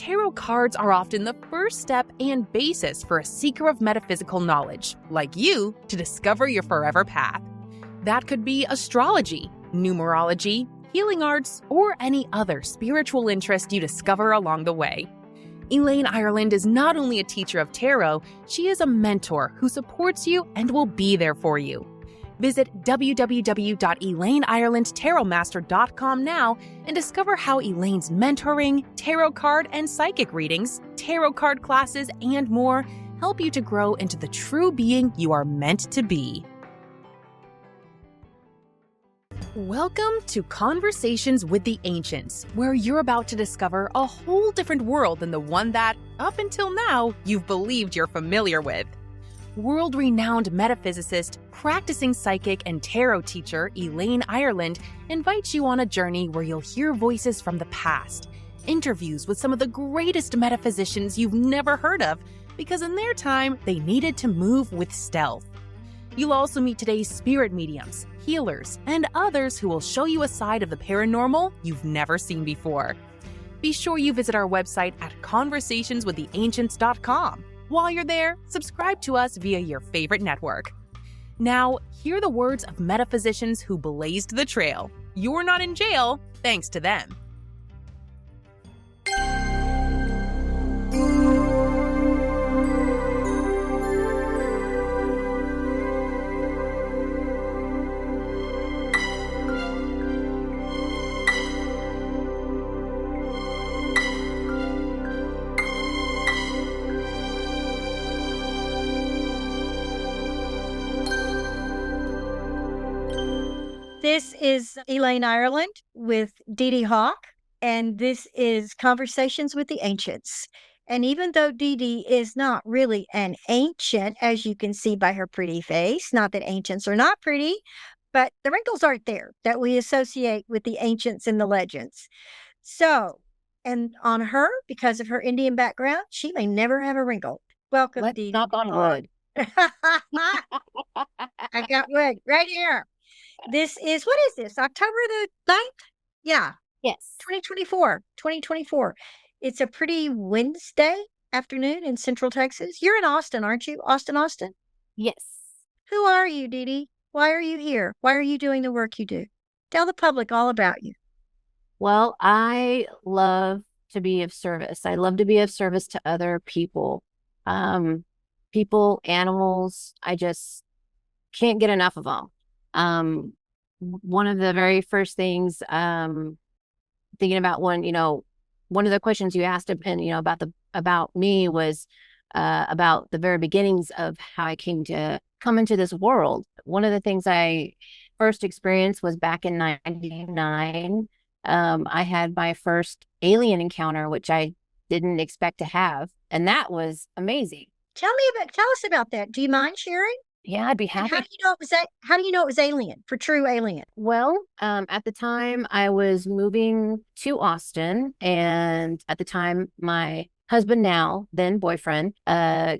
tarot cards are often the first step and basis for a seeker of metaphysical knowledge, like you, to discover your forever path. That could be astrology, numerology, healing arts, or any other spiritual interest you discover along the way. Elaine Ireland is not only a teacher of tarot, she is a mentor who supports you and will be there for you. Visit www.ElaineIrelandTarotMaster.com now and discover how Elaine's mentoring, tarot card and psychic readings, tarot card classes, and more help you to grow into the true being you are meant to be. Welcome to Conversations with the Ancients, where you're about to discover a whole different world than the one that, up until now, you've believed you're familiar with. World-renowned metaphysicist, practicing psychic and tarot teacher Elaine Ireland invites you on a journey where you'll hear voices from the past, interviews with some of the greatest metaphysicians you've never heard of, because in their time, they needed to move with stealth. You'll also meet today's spirit mediums, healers, and others who will show you a side of the paranormal you've never seen before. Be sure you visit our website at conversationswiththeancients.com. While you're there, subscribe to us via your favorite network. Now, hear the words of metaphysicians who blazed the trail. You're not in jail, thanks to them. This is Elaine Ireland with DeeDee Hawk, and this is Conversations with the Ancients. And even though DeeDee is not really an ancient, as you can see by her pretty face, not that ancients are not pretty, but the wrinkles aren't there that we associate with the ancients and the legends. So, and on her, because of her Indian background, she may never have a wrinkle. Welcome, Let's DeeDee. knock on wood. I got wood right here. This is, what is this? October the 9th? Yeah. Yes. 2024. It's a pretty Wednesday afternoon in Central Texas. You're in Austin, aren't you? Austin? Yes. Who are you, DeeDee? Why are you here? Why are you doing the work you do? Tell the public all about you. Well, I love to be of service. I love to be of service to other people. People, animals. I just can't get enough of them. One of the very first things, thinking about one of the questions you asked and, about me was, about the very beginnings of how I came to come into this world. One of the things I first experienced was back in 1999. I had my first alien encounter, which I didn't expect to have. And that was amazing. Tell us about that. Do you mind sharing? Yeah, I'd be happy. How do you know it was alien, for true alien? Well, at the time I was moving to Austin, and at the time my husband, now then boyfriend,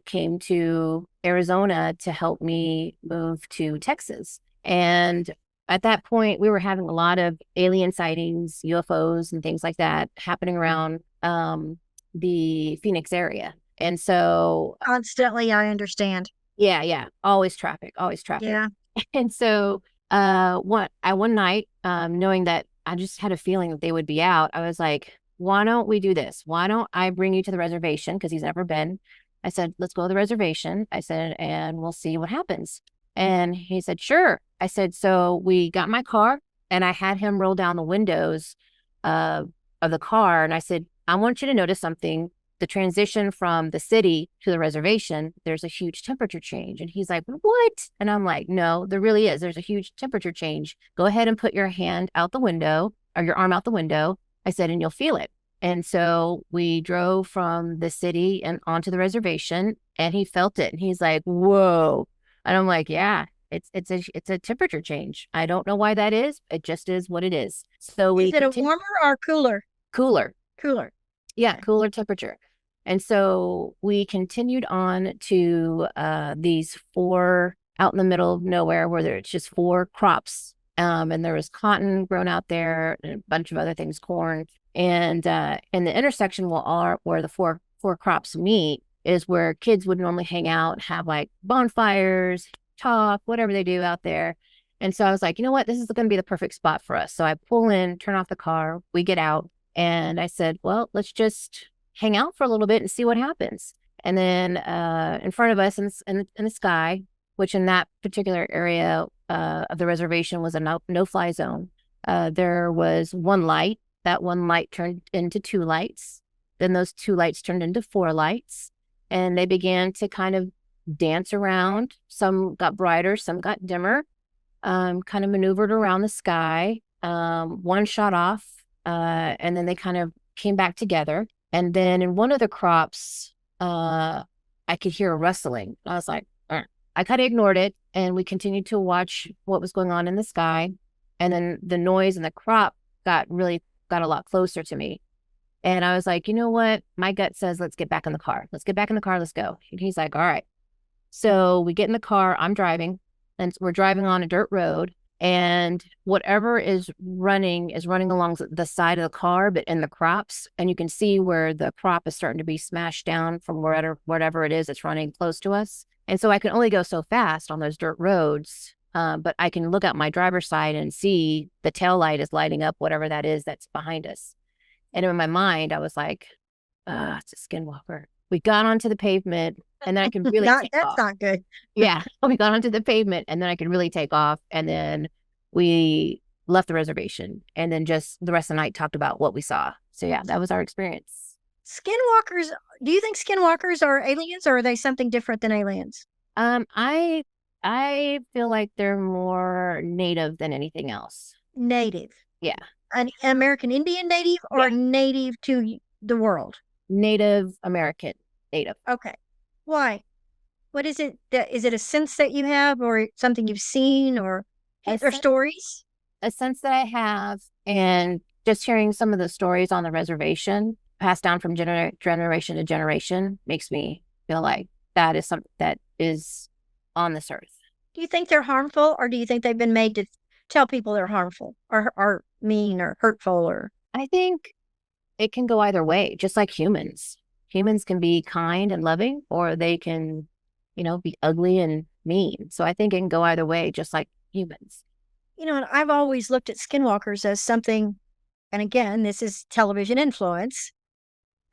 came to Arizona to help me move to Texas. And at that point we were having a lot of alien sightings, UFOs and things like that happening around the Phoenix area. And so Constantly, I understand. Yeah. Always traffic. Yeah. And so one night, knowing that I just had a feeling that they would be out, I was like, why don't we do this? Why don't I bring you to the reservation? Because he's never been. I said, let's go to the reservation. I said, and we'll see what happens. And he said, sure. I said, so we got my car and I had him roll down the windows of the car. And I said, I want you to notice something. The transition from the city to the reservation, there's a huge temperature change. And he's like, what? And I'm like, no, there really is. There's a huge temperature change. Go ahead and put your hand out the window or your arm out the window. I said, and you'll feel it. And so we drove from the city and onto the reservation, and he felt it. And he's like, whoa. And I'm like, yeah, it's a temperature change. I don't know why that is. It just is what it is. So is it a warmer or cooler? Cooler. Yeah, Okay. cooler temperature. And so we continued on to these 4 out in the middle of nowhere where there's just 4 crops. And there was cotton grown out there and a bunch of other things, corn. And in the intersection where the four crops meet is where kids would normally hang out, have like bonfires, talk, whatever they do out there. And so I was like, you know what, this is going to be the perfect spot for us. So I pull in, turn off the car, we get out, and I said, well, let's just hang out for a little bit and see what happens. And then in front of us in the sky, which in that particular area of the reservation was a no-fly zone, there was one light. That one light turned into two lights. Then those two lights turned into four lights. And they began to kind of dance around. Some got brighter, some got dimmer, kind of maneuvered around the sky. One shot off, and then they kind of came back together. And then in one of the crops, I could hear a rustling. I was like, I kind of ignored it, and we continued to watch what was going on in the sky. And then the noise in the crop got a lot closer to me. And I was like, you know what? My gut says, let's get back in the car. Let's get back in the car. Let's go. And he's like, all right. So we get in the car. I'm driving, and we're driving on a dirt road. And whatever is running along the side of the car, but in the crops. And you can see where the crop is starting to be smashed down from whatever it is that's running close to us. And so I can only go so fast on those dirt roads. But I can look out my driver's side and see the tail light is lighting up, whatever that is that's behind us. And in my mind, I was like, it's a skinwalker. We got onto the pavement, and then I could really take that's off. not good. Yeah, we got onto the pavement, and then I could really take off. And then we left the reservation, and then just the rest of the night talked about what we saw. So yeah, that was our experience. Skinwalkers, do you think skinwalkers are aliens, or are they something different than aliens? I feel like they're more native than anything else. Native. Yeah. An American Indian native, or native to the world? Native American, native. Okay. Why? What is it? Is it a sense that you have, or something you've seen, or stories? A sense that I have, and just hearing some of the stories on the reservation passed down from generation to generation makes me feel like that is something that is on this earth. Do you think they're harmful, or do you think they've been made to tell people they're harmful or mean or hurtful? Or I think it can go either way, just like humans. Humans can be kind and loving, or they can, be ugly and mean. So I think it can go either way, just like humans. And I've always looked at skinwalkers as something, and again, this is television influence,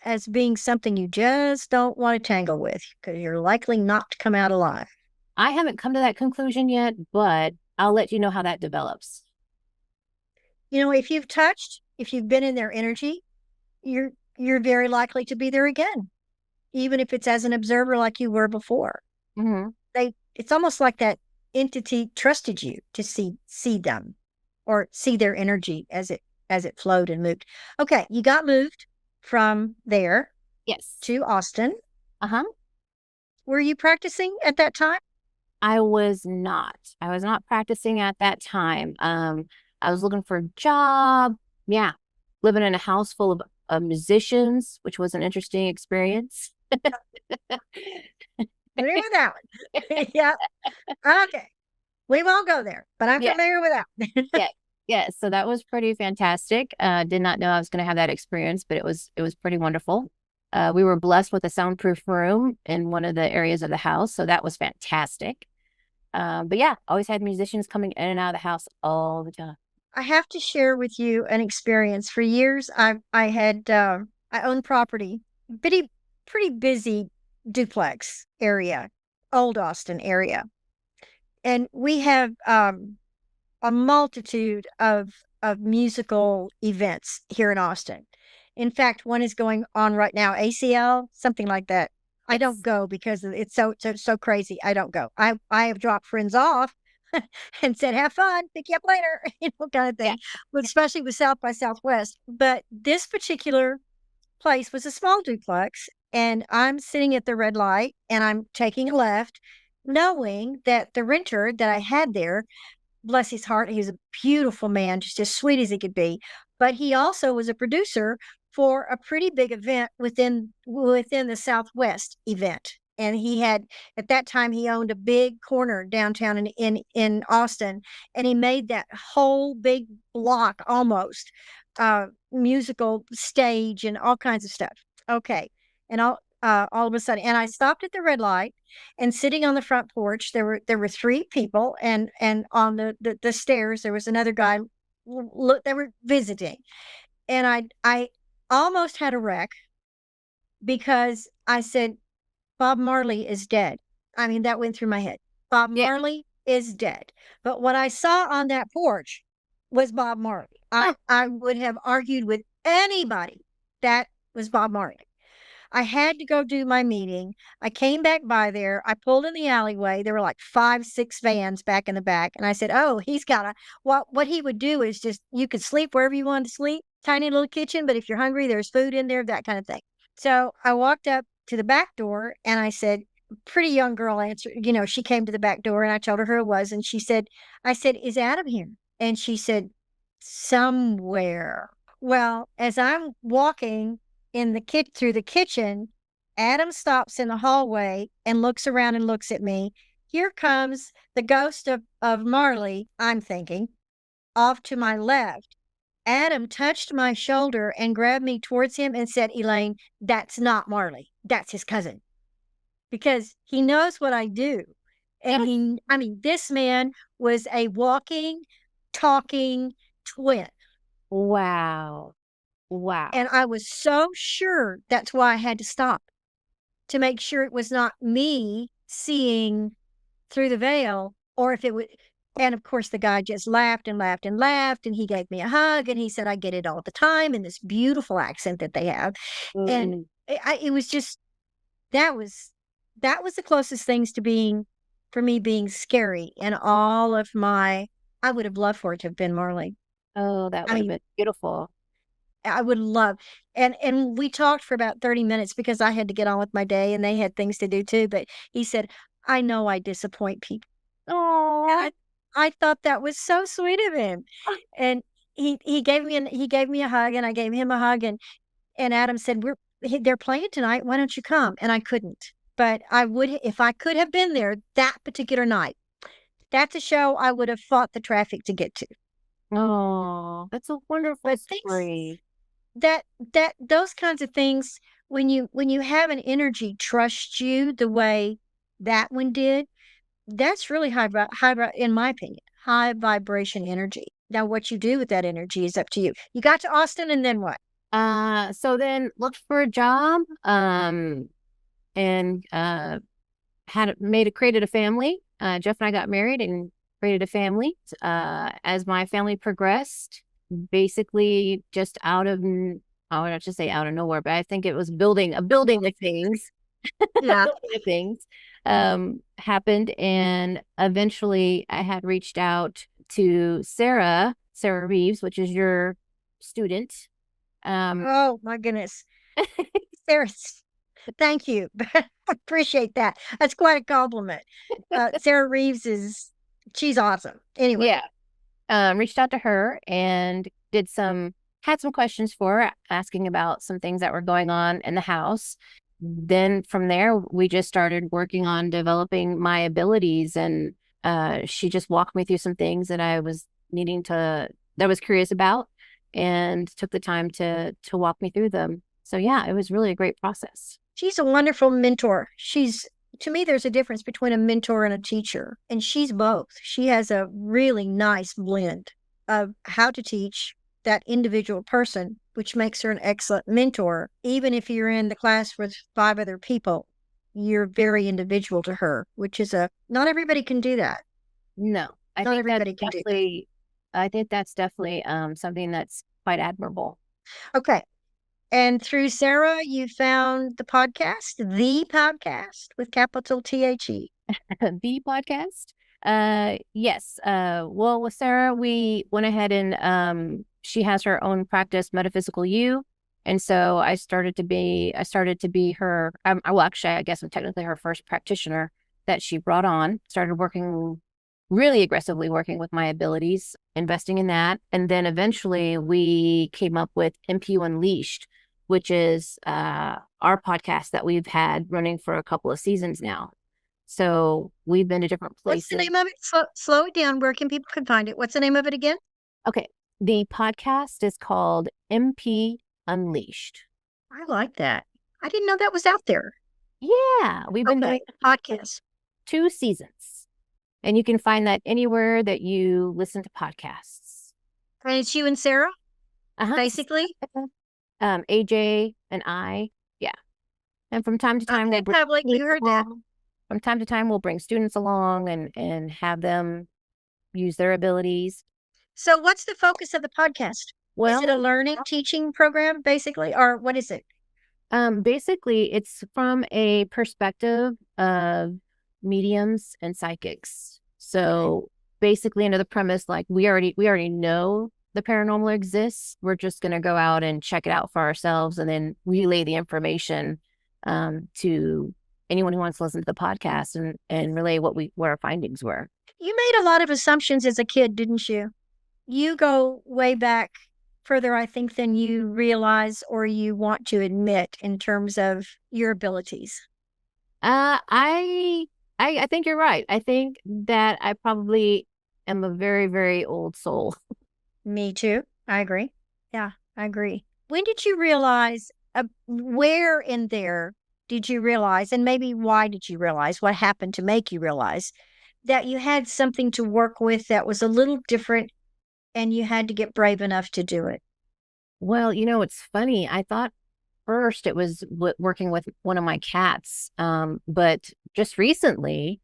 as being something you just don't want to tangle with, because you're likely not to come out alive. I haven't come to that conclusion yet, but I'll let you know how that develops. If you've been in their energy, you're very likely to be there again, even if it's as an observer like you were before. Mm-hmm. It's almost like that entity trusted you to see them, or see their energy as it flowed and moved. Okay, you got moved from there, yes, to Austin. Uh-huh. Were you practicing at that time? I was not practicing at that time. I was looking for a job. Yeah. Living in a house full of musicians, which was an interesting experience. Familiar with that one. Yeah. Okay. We won't go there, but I'm familiar with that one. Yeah. Yeah. So that was pretty fantastic. Did not know I was going to have that experience, but it was pretty wonderful. We were blessed with a soundproof room in one of the areas of the house. So that was fantastic. But yeah, always had musicians coming in and out of the house all the time. I have to share with you an experience. For years, I owned property, pretty busy duplex area, old Austin area. And we have a multitude of musical events here in Austin. In fact, one is going on right now, ACL, something like that. I don't go because it's so crazy. I don't go. I have dropped friends off and said, have fun, pick you up later, kind of thing. Yeah. But especially with South by Southwest. But this particular place was a small duplex, and I'm sitting at the red light, and I'm taking a left, knowing that the renter that I had there, bless his heart, he was a beautiful man, just as sweet as he could be. But he also was a producer for a pretty big event within the Southwest event. And he had, at that time, he owned a big corner downtown in Austin, and he made that whole big block almost musical stage and all kinds of stuff. Okay. And all of a sudden, and I stopped at the red light, and sitting on the front porch, there were three people, and on the stairs, there was another guy. Look, they were visiting, and I almost had a wreck because I said, Bob Marley is dead. I mean, that went through my head. Bob Yeah. Marley is dead. But what I saw on that porch was Bob Marley. I would have argued with anybody that was Bob Marley. I had to go do my meeting. I came back by there. I pulled in the alleyway. There were like 5, 6 vans back in the back. And I said, oh, he's got what he would do is just, you could sleep wherever you wanted to sleep, tiny little kitchen. But if you're hungry, there's food in there, that kind of thing. So I walked up to the back door and I said, pretty young girl answered, she came to the back door, and I told her who it was. And I said, is Adam here? And she said, somewhere. Well, as I'm walking through the kitchen, Adam stops in the hallway and looks around and looks at me. Here comes the ghost of Marley, I'm thinking, off to my left. Adam touched my shoulder and grabbed me towards him and said, Elaine, that's not Marley. That's his cousin. Because he knows what I do. And this man was a walking, talking twin. Wow. Wow. And I was so sure that's why I had to stop, to make sure it was not me seeing through the veil, or if it would. And of course, the guy just laughed and laughed and laughed, and he gave me a hug, and he said, I get it all the time, in this beautiful accent that they have. And it was just, that was the closest things to for me being scary. And all of I would have loved for it to have been Marley. Oh, that would have been beautiful. I would love, and we talked for about 30 minutes because I had to get on with my day and they had things to do too. But he said, I know I disappoint people. Oh, I thought that was so sweet of him. And he gave me a hug, and I gave him a hug, and Adam said, they're playing tonight. Why don't you come? And I couldn't, but I would, if I could have been there that particular night. That's a show I would have fought the traffic to get to. Oh, that's a wonderful story. Those kinds of things, when you have an energy trust you the way that one did, that's really high, in my opinion, high vibration energy. Now, what you do with that energy is up to you. You got to Austin, and then what? So then looked for a job, and created a family. Jeff and I got married and created a family. As my family progressed, basically just I would not just say out of nowhere, but I think it was a building of things. Yeah. Building of things happened, and eventually I had reached out to Sarah Reeves, which is your student. Oh my goodness. Sarah, thank you. I appreciate that. That's quite a compliment. Sarah Reeves she's awesome. Anyway. Yeah. Reached out to her and had some questions for her, asking about some things that were going on in the house. Then from there, we just started working on developing my abilities, and she just walked me through some things that I was curious about, and took the time to walk me through them. So yeah, it was really a great process. She's a wonderful mentor. To me, there's a difference between a mentor and a teacher, and she's both. She has a really nice blend of how to teach that individual person, which makes her an excellent mentor. Even if you're in the class with 5 other people, you're very individual to her, which is not everybody can do that. No, I think that's definitely something that's quite admirable. Okay. And through Sarah, you found the podcast with capital THE. The podcast? Yes. Well, with Sarah, we went ahead and she has her own practice, Metaphysical You. And so I started to be her, actually, I guess I'm technically her first practitioner that she brought on. Started really aggressively working with my abilities, investing in that. And then eventually we came up with MPU Unleashed, which is our podcast that we've had running for a couple of seasons now. So we've been to different places. What's the name of it? Slow it down. Where can people find it? What's the name of it again? Okay. The podcast is called MP Unleashed. I like that. I didn't know that was out there. Yeah, we've been doing the podcast. 2 seasons. And you can find that anywhere that you listen to podcasts. And it's you and Sarah, basically? AJ and I, yeah. And from time to time, public, you heard that. From time to time, we'll bring students along and have them use their abilities. So what's the focus of the podcast? Well, is it a learning, teaching program, basically, or what is it? Basically, it's from a perspective of mediums and psychics. So basically, under the premise, like we already know the paranormal exists. We're just going to go out and check it out for ourselves, and then relay the information to anyone who wants to listen to the podcast and relay what our findings were. You made a lot of assumptions as a kid, didn't you? You go way back further, I think, than you realize or you want to admit in terms of your abilities. I think you're right. I think that I probably am a very, very old soul. Me too. I agree. Yeah, I agree. When did you realize, where in there did you realize, and maybe why did you realize, what happened to make you realize that you had something to work with that was a little different and you had to get brave enough to do it? Well, it's funny. I thought first it was working with one of my cats. But just recently,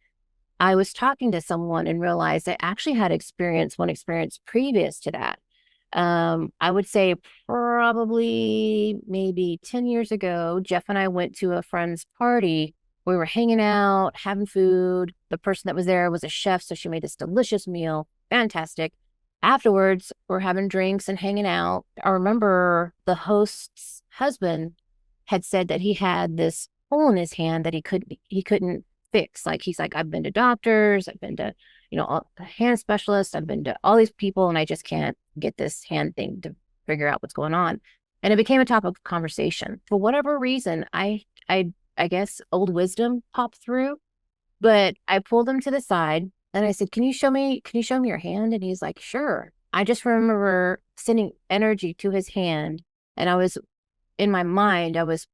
I was talking to someone and realized I actually had one experience previous to that. I would say probably maybe 10 years ago, Jeff and I went to a friend's party. We were hanging out, having food. The person that was there was a chef, so she made this delicious meal. Fantastic. Afterwards, we're having drinks and hanging out. I remember the host's husband had said that he had this hole in his hand that he couldn't fix. Like, he's like, I've been to doctors, I've been to, all the hand specialists, I've been to all these people, and I just can't get this hand thing to figure out what's going on. And it became a topic of conversation. For whatever reason, I guess old wisdom popped through, but I pulled him to the side and I said, can you show me your hand? And he's like, sure. I just remember sending energy to his hand, and in my mind, I was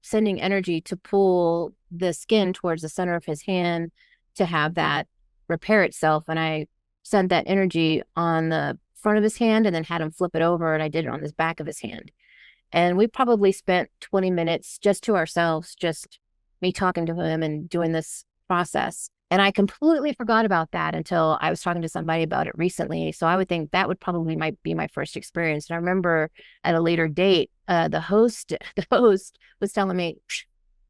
sending energy to pull the skin towards the center of his hand to have that repair itself. And I sent that energy on the front of his hand and then had him flip it over, and I did it on the back of his hand. And we probably spent 20 minutes just to ourselves, just me talking to him and doing this process. And I completely forgot about that until I was talking to somebody about it recently. So I would think that would probably be my first experience. And I remember at a later date, the host was telling me,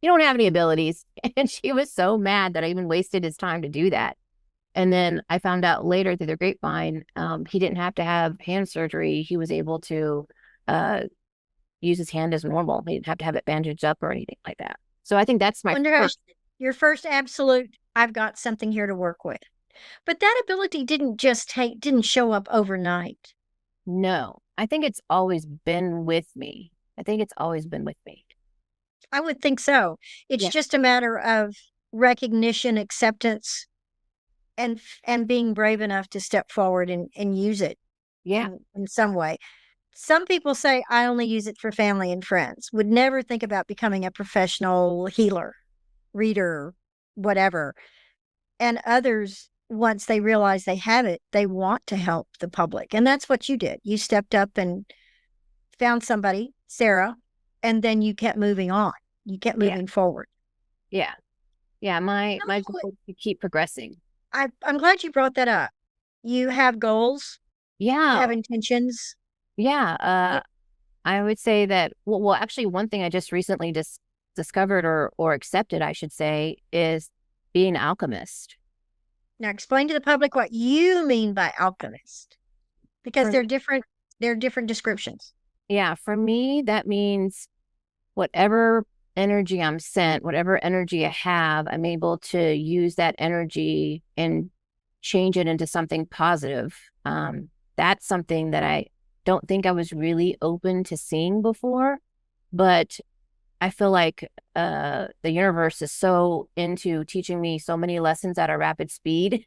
you don't have any abilities. And she was so mad that I even wasted his time to do that. And then I found out later through the grapevine, he didn't have to have hand surgery. He was able to use his hand as normal. He didn't have to have it bandaged up or anything like that. So I think that's your first absolute, I've got something here to work with. But that ability didn't show up overnight. No, I think it's always been with me. I would think so. It's just a matter of recognition, acceptance, and being brave enough to step forward and use it. Yeah. In some way. Some people say, I only use it for family and friends, would never think about becoming a professional healer, reader, whatever. And others, once they realize they have it, they want to help the public. And that's what you did. You stepped up and found somebody, Sarah, and then you kept moving on. You kept moving forward. Yeah. Yeah. My goal is to keep progressing. I'm glad you brought that up. You have goals. Yeah. You have intentions. Yeah. I would say that, well, actually, one thing I just recently discovered or accepted, I should say, is being an alchemist. Now, explain to the public what you mean by alchemist, because they're different descriptions. Yeah. For me, that means whatever energy I'm sent, whatever energy I have, I'm able to use that energy and change it into something positive. That's something that I don't think I was really open to seeing before, but I feel like the universe is so into teaching me so many lessons at a rapid speed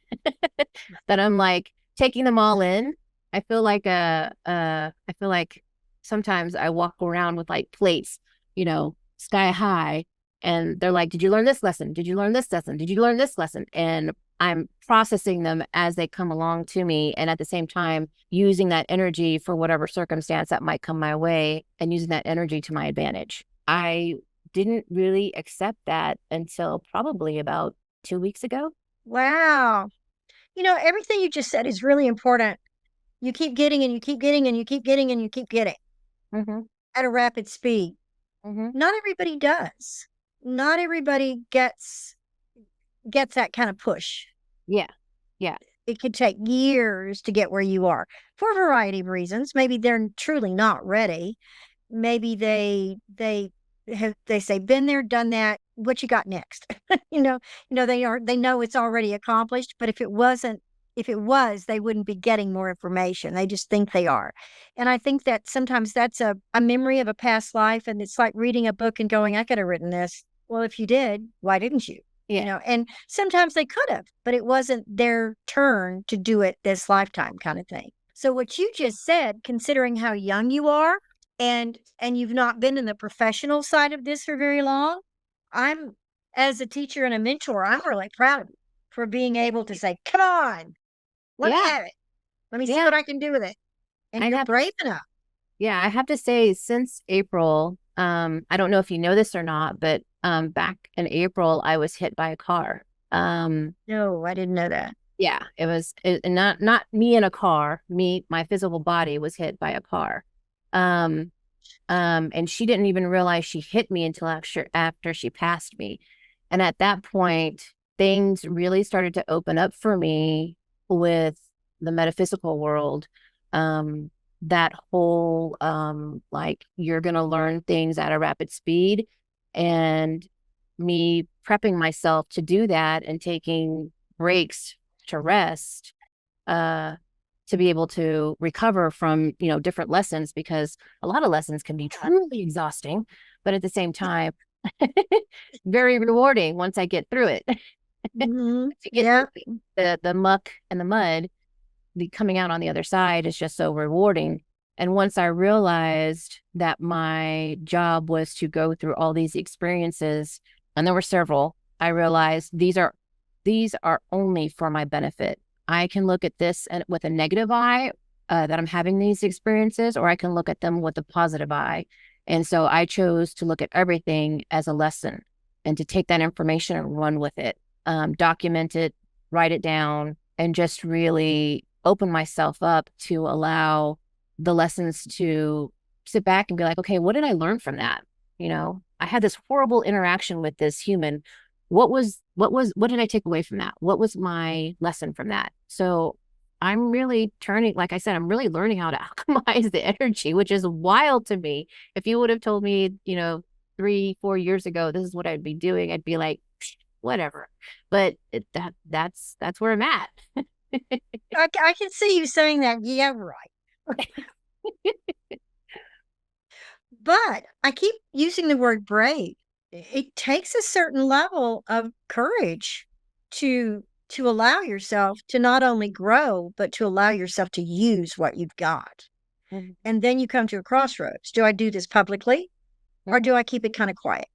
that I'm like taking them all in I feel like I feel like sometimes I walk around with like plates, sky high, and they're like, "Did you learn this lesson? Did you learn this lesson? Did you learn this lesson?" And I'm processing them as they come along to me, and at the same time using that energy for whatever circumstance that might come my way, and using that energy to my advantage. I didn't really accept that until probably about 2 weeks ago. Wow. Everything you just said is really important. You keep getting and you keep getting and you keep getting and you keep getting Mm-hmm. at a rapid speed. Mm-hmm. Not everybody does. Not everybody gets that kind of push. Yeah. Yeah. It could take years to get where you are for a variety of reasons. Maybe they're truly not ready. Maybe they say been there, done that. What you got next? They know it's already accomplished, but if it was, they wouldn't be getting more information. They just think they are. And I think that sometimes that's a memory of a past life, and it's like reading a book and going, I could have written this. Well, if you did, why didn't you? Yeah. And sometimes they could have, but it wasn't their turn to do it this lifetime kind of thing. So what you just said, considering how young you are and you've not been in the professional side of this for very long, I'm as a teacher and a mentor, I'm really proud of you for being able to say, come on, let me Yeah. have it. Let me see Yeah. what I can do with it. And I you're have brave enough. Yeah, I have to say since April, I don't know if you know this or not, but back in April I was hit by a car. No, I didn't know that. Yeah, and not me in a car, my physical body was hit by a car. Um and she didn't even realize she hit me until after she passed me. And at that point, things really started to open up for me with the metaphysical world. That whole like you're gonna learn things at a rapid speed, and me prepping myself to do that and taking breaks to rest, uh to be able to recover from, different lessons, because a lot of lessons can be truly exhausting, but at the same time, very rewarding once I get through it. Hmm. To get Yeah. through the muck and the mud, the coming out on the other side is just so rewarding. And once I realized that my job was to go through all these experiences, and there were several, I realized these are only for my benefit. I can look at this and with a negative eye, that I'm having these experiences, or I can look at them with a positive eye. And so I chose to look at everything as a lesson and to take that information and run with it, document it, write it down, and just really open myself up to allow the lessons to sit back and be like, okay, what did I learn from that? I had this horrible interaction with this human. What did I take away from that? What was my lesson from that? So I'm really turning, like I said, I'm really learning how to alchemize the energy, which is wild to me. If you would have told me, 3, 4 years ago, this is what I'd be doing, I'd be like, whatever. But that's where I'm at. I can see you saying that. Yeah, right. But I keep using the word brave. It takes a certain level of courage to allow yourself to not only grow, but to allow yourself to use what you've got. Mhm. And then you come to a crossroads. Do I do this publicly or do I keep it kind of quiet?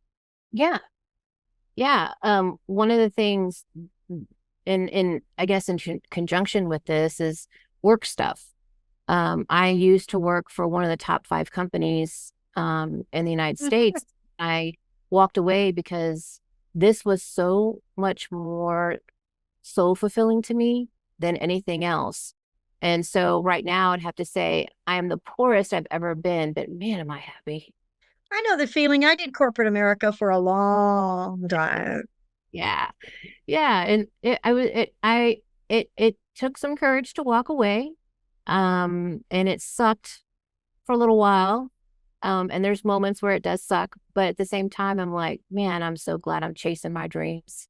Yeah. Yeah. One of the things in I guess in conjunction with this is work stuff. I used to work for one of the top 5 companies in the United States. I walked away because this was so much more soul fulfilling to me than anything else. And so right now I'd have to say I am the poorest I've ever been, but man, am I happy. I know the feeling. I did corporate America for a long time. Yeah. Yeah. And it took some courage to walk away. And it sucked for a little while. And there's moments where it does suck, but at the same time, I'm like, man, I'm so glad I'm chasing my dreams.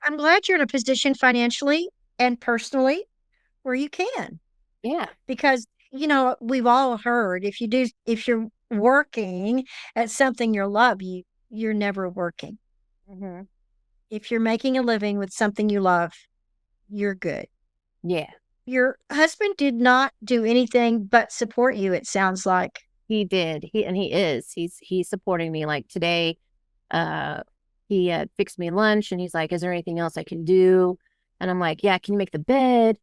I'm glad you're in a position financially and personally where you can, Yeah. because we've all heard if you're working at something you love, you're never working. Hmm. If you're making a living with something you love, you're good. Yeah. your husband did not do anything but support you, it sounds like. He did. He is. He's supporting me. Like today, uh, he fixed me lunch, and he's like, "Is there anything else I can do?" And I'm like, "Yeah, can you make the bed?"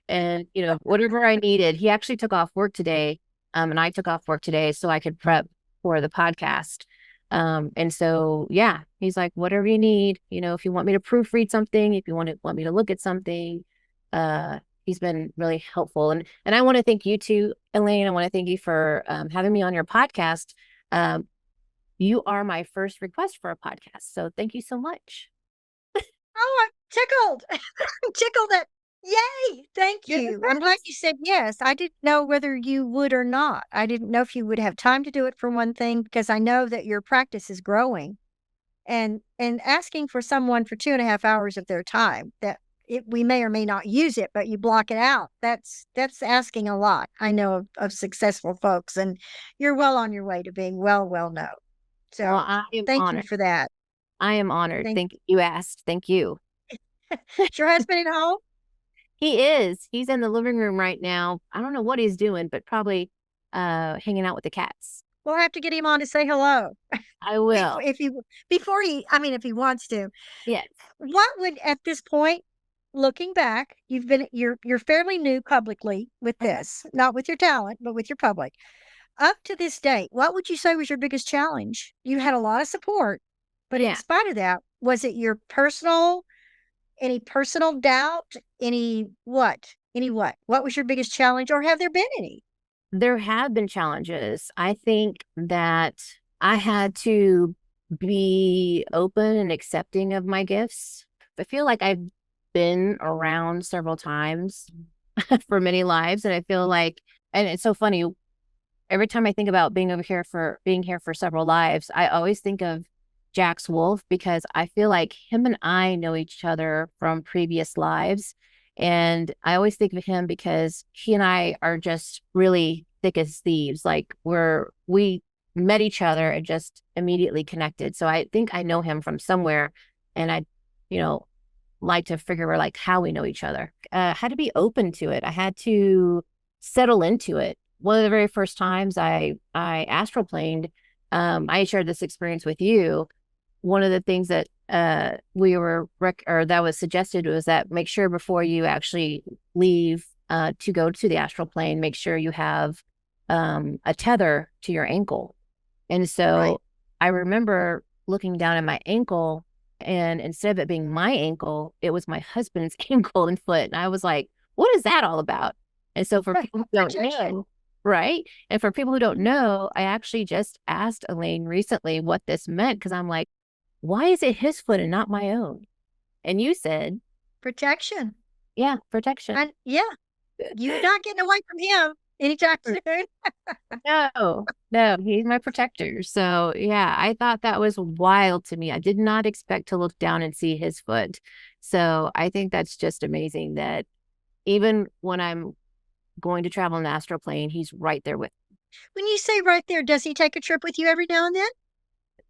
And whatever I needed. He actually took off work today, and I took off work today so I could prep for the podcast. And so yeah, he's like, "Whatever you need. If you want me to proofread something, if you want me to look at something." He's been really helpful. And I want to thank you too, Elaine. I want to thank you for having me on your podcast. You are my first request for a podcast. So thank you so much. Oh, I'm tickled. I'm tickled that. Yay. Thank you. I'm glad you said yes. I didn't know whether you would or not. I didn't know if you would have time to do it for one thing, because I know that your practice is growing. And asking for someone for 2.5 hours of their time that we may or may not use it, but you block it out. That's asking a lot. I know of successful folks, and you're well on your way to being well known. So Well, I am thank honored. you for that. I am honored. Thank you asked. Thank you. Is your husband at home? He is. He's in the living room right now. I don't know what he's doing, but probably hanging out with the cats. We'll have to get him on to say hello. I will. If he wants to. Yes. What would, at this point, looking back, you're fairly new publicly with this, not with your talent, but with your public. Up to this date, what would you say was your biggest challenge? You had a lot of support, but in spite of that, was it your any personal doubt? Any what? What was your biggest challenge, or have there been any? There have been challenges. I think that I had to be open and accepting of my gifts. I feel like I've been around several times for many lives, and I feel like, and it's so funny, every time I think about being here for several lives, I always think of Jack's wolf, because I feel like him and I know each other from previous lives. And I always think of him because he and I are just really thick as thieves. Like we met each other and just immediately connected. So I think I know him from somewhere, and I, like to figure like how we know each other. I had to be open to it. I had to settle into it. One of the very first times I astroplaned, I shared this experience with you. One of the things that that was suggested was that make sure before you actually leave to go to the astral plane, make sure you have a tether to your ankle. And so I remember looking down at my ankle, and instead of it being my ankle, it was my husband's ankle and foot. And I was like, what is that all about? And so for people who don't know, right? And for people who don't know, I actually just asked Elaine recently what this meant, because I'm like, why is it his foot and not my own? And you said protection. Yeah, protection. And you're not getting away from him anytime soon. No, he's my protector. So yeah, I thought that was wild to me. I did not expect to look down and see his foot. So I think that's just amazing that even when I'm going to travel in the astral plane, he's right there with me. When you say right there, does he take a trip with you every now and then?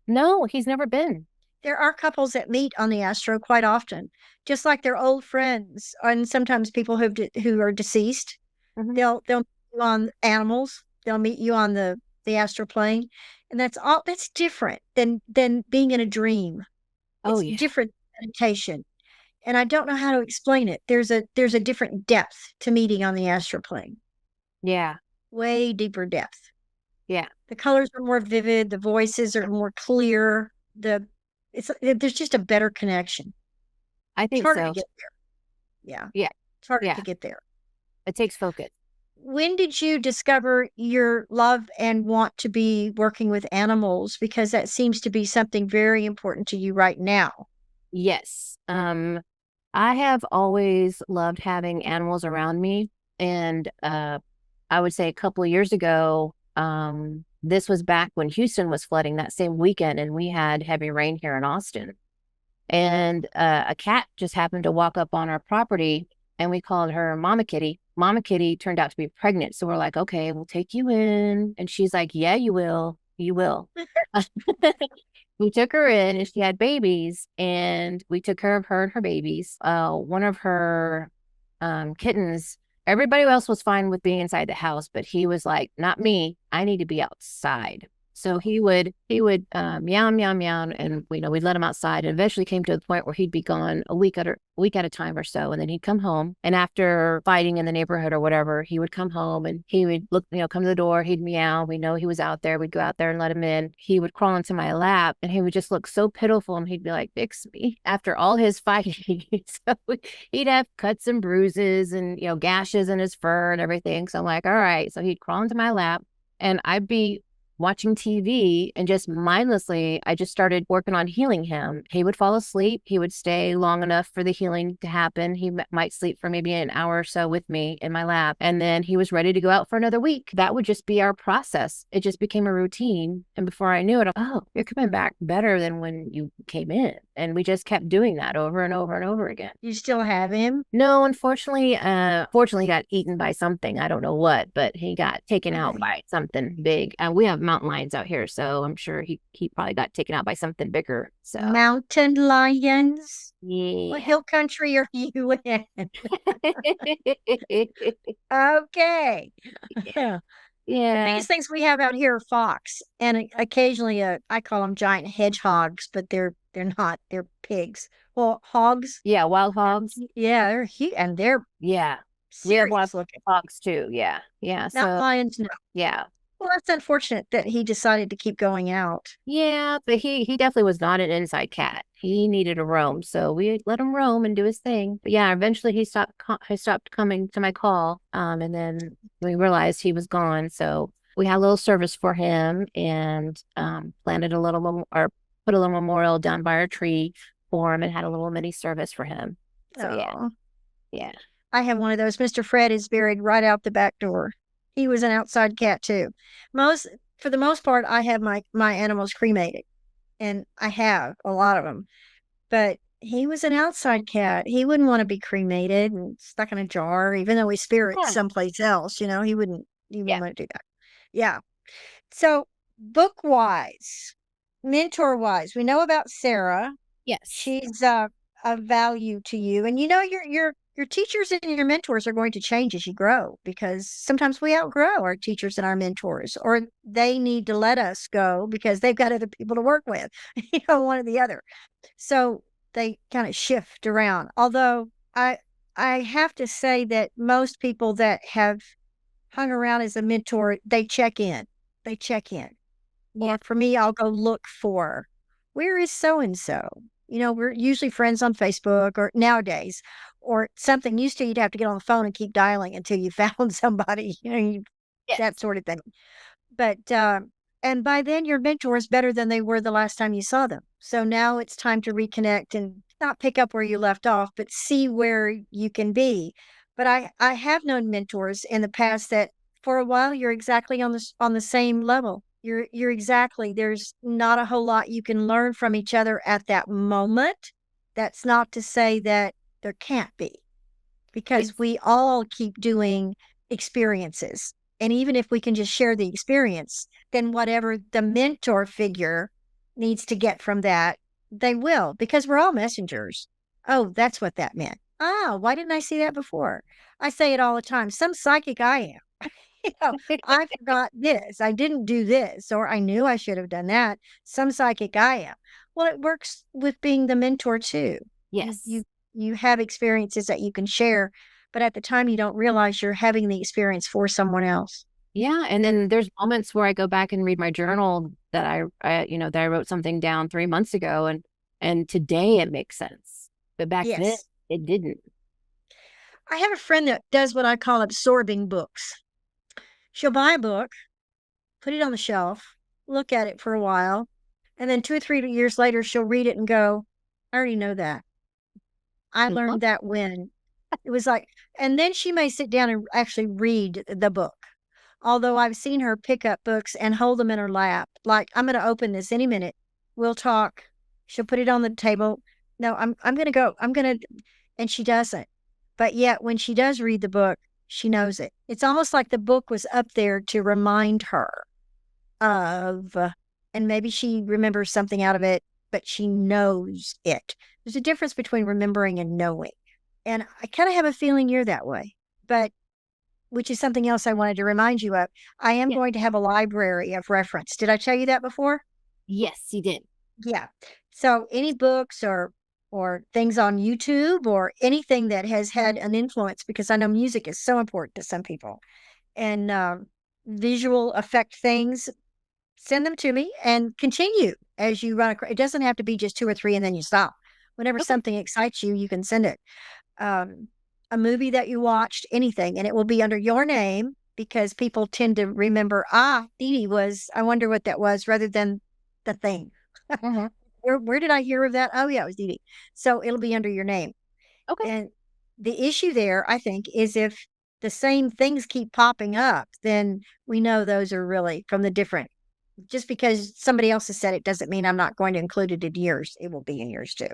No, he's never been. There are couples that meet on the astro quite often, just like they're old friends, and sometimes people who are deceased. Mm-hmm. They'll meet you on animals. They'll meet you on the astral plane, and that's different than being in a dream. It's different meditation, and I don't know how to explain it. There's a different depth to meeting on the astral plane. Yeah, way deeper depth. Yeah, the colors are more vivid. The voices are more clear. There's just a better connection. I think it's harder so. to get there. Yeah. It's harder to get there. It takes focus. When did you discover your love and want to be working with animals? Because that seems to be something very important to you right now. Yes. I have always loved having animals around me. And I would say a couple of years ago, this was back when Houston was flooding that same weekend, and we had heavy rain here in Austin. And a cat just happened to walk up on our property, and we called her Mama Kitty. Mama Kitty turned out to be pregnant. So we're like, okay, we'll take you in. And she's like, yeah, you will. You will. We took her in, and she had babies, and we took care of her and her babies. One of her kittens, everybody else was fine with being inside the house, but he was like, not me. I need to be outside. So meow, meow, meow, and we'd let him outside. And eventually came to the point where he'd be gone a week at a time or so, and then he'd come home. And after fighting in the neighborhood or whatever, he would come home and he would look, come to the door. He'd meow. We know he was out there. We'd go out there and let him in. He would crawl into my lap, and he would just look so pitiful. And he'd be like, "Fix me." After all his fighting, so he'd have cuts and bruises and gashes in his fur and everything. So I'm like, all right. So he'd crawl into my lap, and I'd be watching TV, and just mindlessly, I just started working on healing him. He would fall asleep. He would stay long enough for the healing to happen. He might sleep for maybe an hour or so with me in my lap. And then he was ready to go out for another week. That would just be our process. It just became a routine. And before I knew it, oh, you're coming back better than when you came in. And we just kept doing that over and over and over again. You still have him? No, unfortunately, fortunately, he got eaten by something. I don't know what, but he got taken out by something big. And we have mountain lions out here, so I'm sure he probably got taken out by something bigger. So mountain lions? Yeah. What hill country are you in? Okay. Yeah. The biggest things we have out here are fox, and occasionally I call them giant hedgehogs, but they're not. They're pigs. Well, hogs. Yeah, wild hogs. Yeah, they're huge, and they're we have wild looking hogs too. Yeah. Not lions. No. Yeah. Well, that's unfortunate that he decided to keep going out. Yeah, but he definitely was not an inside cat. He needed to roam, so we let him roam and do his thing. But yeah, eventually he stopped coming to my call. And then we realized he was gone, so we had a little service for him and planted a little or put a little memorial down by our tree for him and had a little mini service for him. So yeah. I have one of those. Mr. Fred is buried right out the back door. He was an outside cat too. For the most part, I have my animals cremated, and I have a lot of them. But he was an outside cat. He wouldn't want to be cremated and stuck in a jar, even though his spirit's someplace else. He wouldn't want to do that. Yeah. So book-wise, mentor-wise, we know about Sarah. Yes. She's a value to you, and your teachers and your mentors are going to change as you grow, because sometimes we outgrow our teachers and our mentors, or they need to let us go because they've got other people to work with, one or the other. So they kind of shift around. Although I have to say that most people that have hung around as a mentor, they check in. Yeah. Or for me, I'll go look for, where is so-and-so? We're usually friends on Facebook or nowadays, or something. Used to, you'd have to get on the phone and keep dialing until you found somebody, that sort of thing. But, and by then your mentor is better than they were the last time you saw them. So now it's time to reconnect and not pick up where you left off, but see where you can be. But I have known mentors in the past that for a while you're exactly on the same level. You're exactly, there's not a whole lot you can learn from each other at that moment. That's not to say that there can't be, because we all keep doing experiences. And even if we can just share the experience, then whatever the mentor figure needs to get from that, they will, because we're all messengers. Oh, that's what that meant. Ah, why didn't I see that before? I say it all the time. Some psychic I am. I forgot this. I didn't do this, or I knew I should have done that. Some psychic I am. Well, it works with being the mentor too. Yes. You have experiences that you can share, but at the time you don't realize you're having the experience for someone else. Yeah, and then there's moments where I go back and read my journal that I wrote something down 3 months ago, and today it makes sense, but back then it didn't. I have a friend that does what I call absorbing books. She'll buy a book, put it on the shelf, look at it for a while, and then 2 or 3 years later, she'll read it and go, I already know that. I learned that when. It was like, and then she may sit down and actually read the book. Although I've seen her pick up books and hold them in her lap. Like, I'm going to open this any minute. We'll talk. She'll put it on the table. No, I'm going to go. And she doesn't. But yet when she does read the book, she knows it. It's almost like the book was up there to remind her of, and maybe she remembers something out of it, but she knows it. There's a difference between remembering and knowing. And I kind of have a feeling you're that way, but which is something else I wanted to remind you of. I am Yeah. going to have a library of reference. Did I tell you that before? Yes, you did. Yeah. So any books or things on YouTube or anything that has had an influence, because I know music is so important to some people, and visual effect things, send them to me and continue as you run across. It doesn't have to be just two or three and then you stop. Whenever Okay. something excites you, you can send it. Um, a movie that you watched, anything, and it will be under your name because people tend to remember, DeeDee was, I wonder what that was, rather than the thing. Hmm. Where did I hear of that? Oh yeah, it was DeeDee. So it'll be under your name. Okay. And the issue there, I think, is if the same things keep popping up, then we know those are really from the different. Just because somebody else has said it doesn't mean I'm not going to include it in yours. It will be in yours too.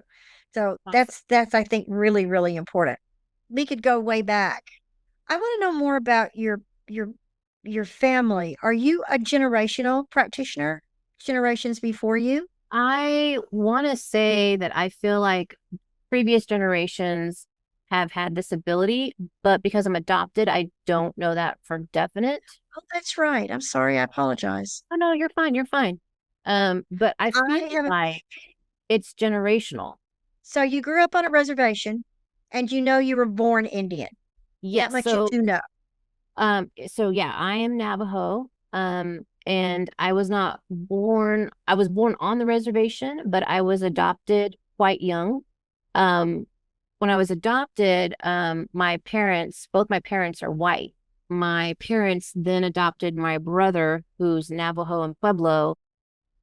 So Awesome. that's I think really, really important. We could go way back. I want to know more about your your family. Are you a generational practitioner? Generations before you? I want to say that I feel like previous generations have had this ability, but because I'm adopted, I don't know that for definite. Oh, that's right. I'm sorry. I apologize. Oh no, you're fine. You're fine. But I I feel haven't. like it's generational. So you grew up on a reservation and you know you were born Indian. That Yes. much you do know. So yeah, I am Navajo. And I was not born, I was born on the reservation, but I was adopted quite young. Um, when I was adopted, my parents, both my parents are white. My parents then adopted my brother, who's Navajo and Pueblo,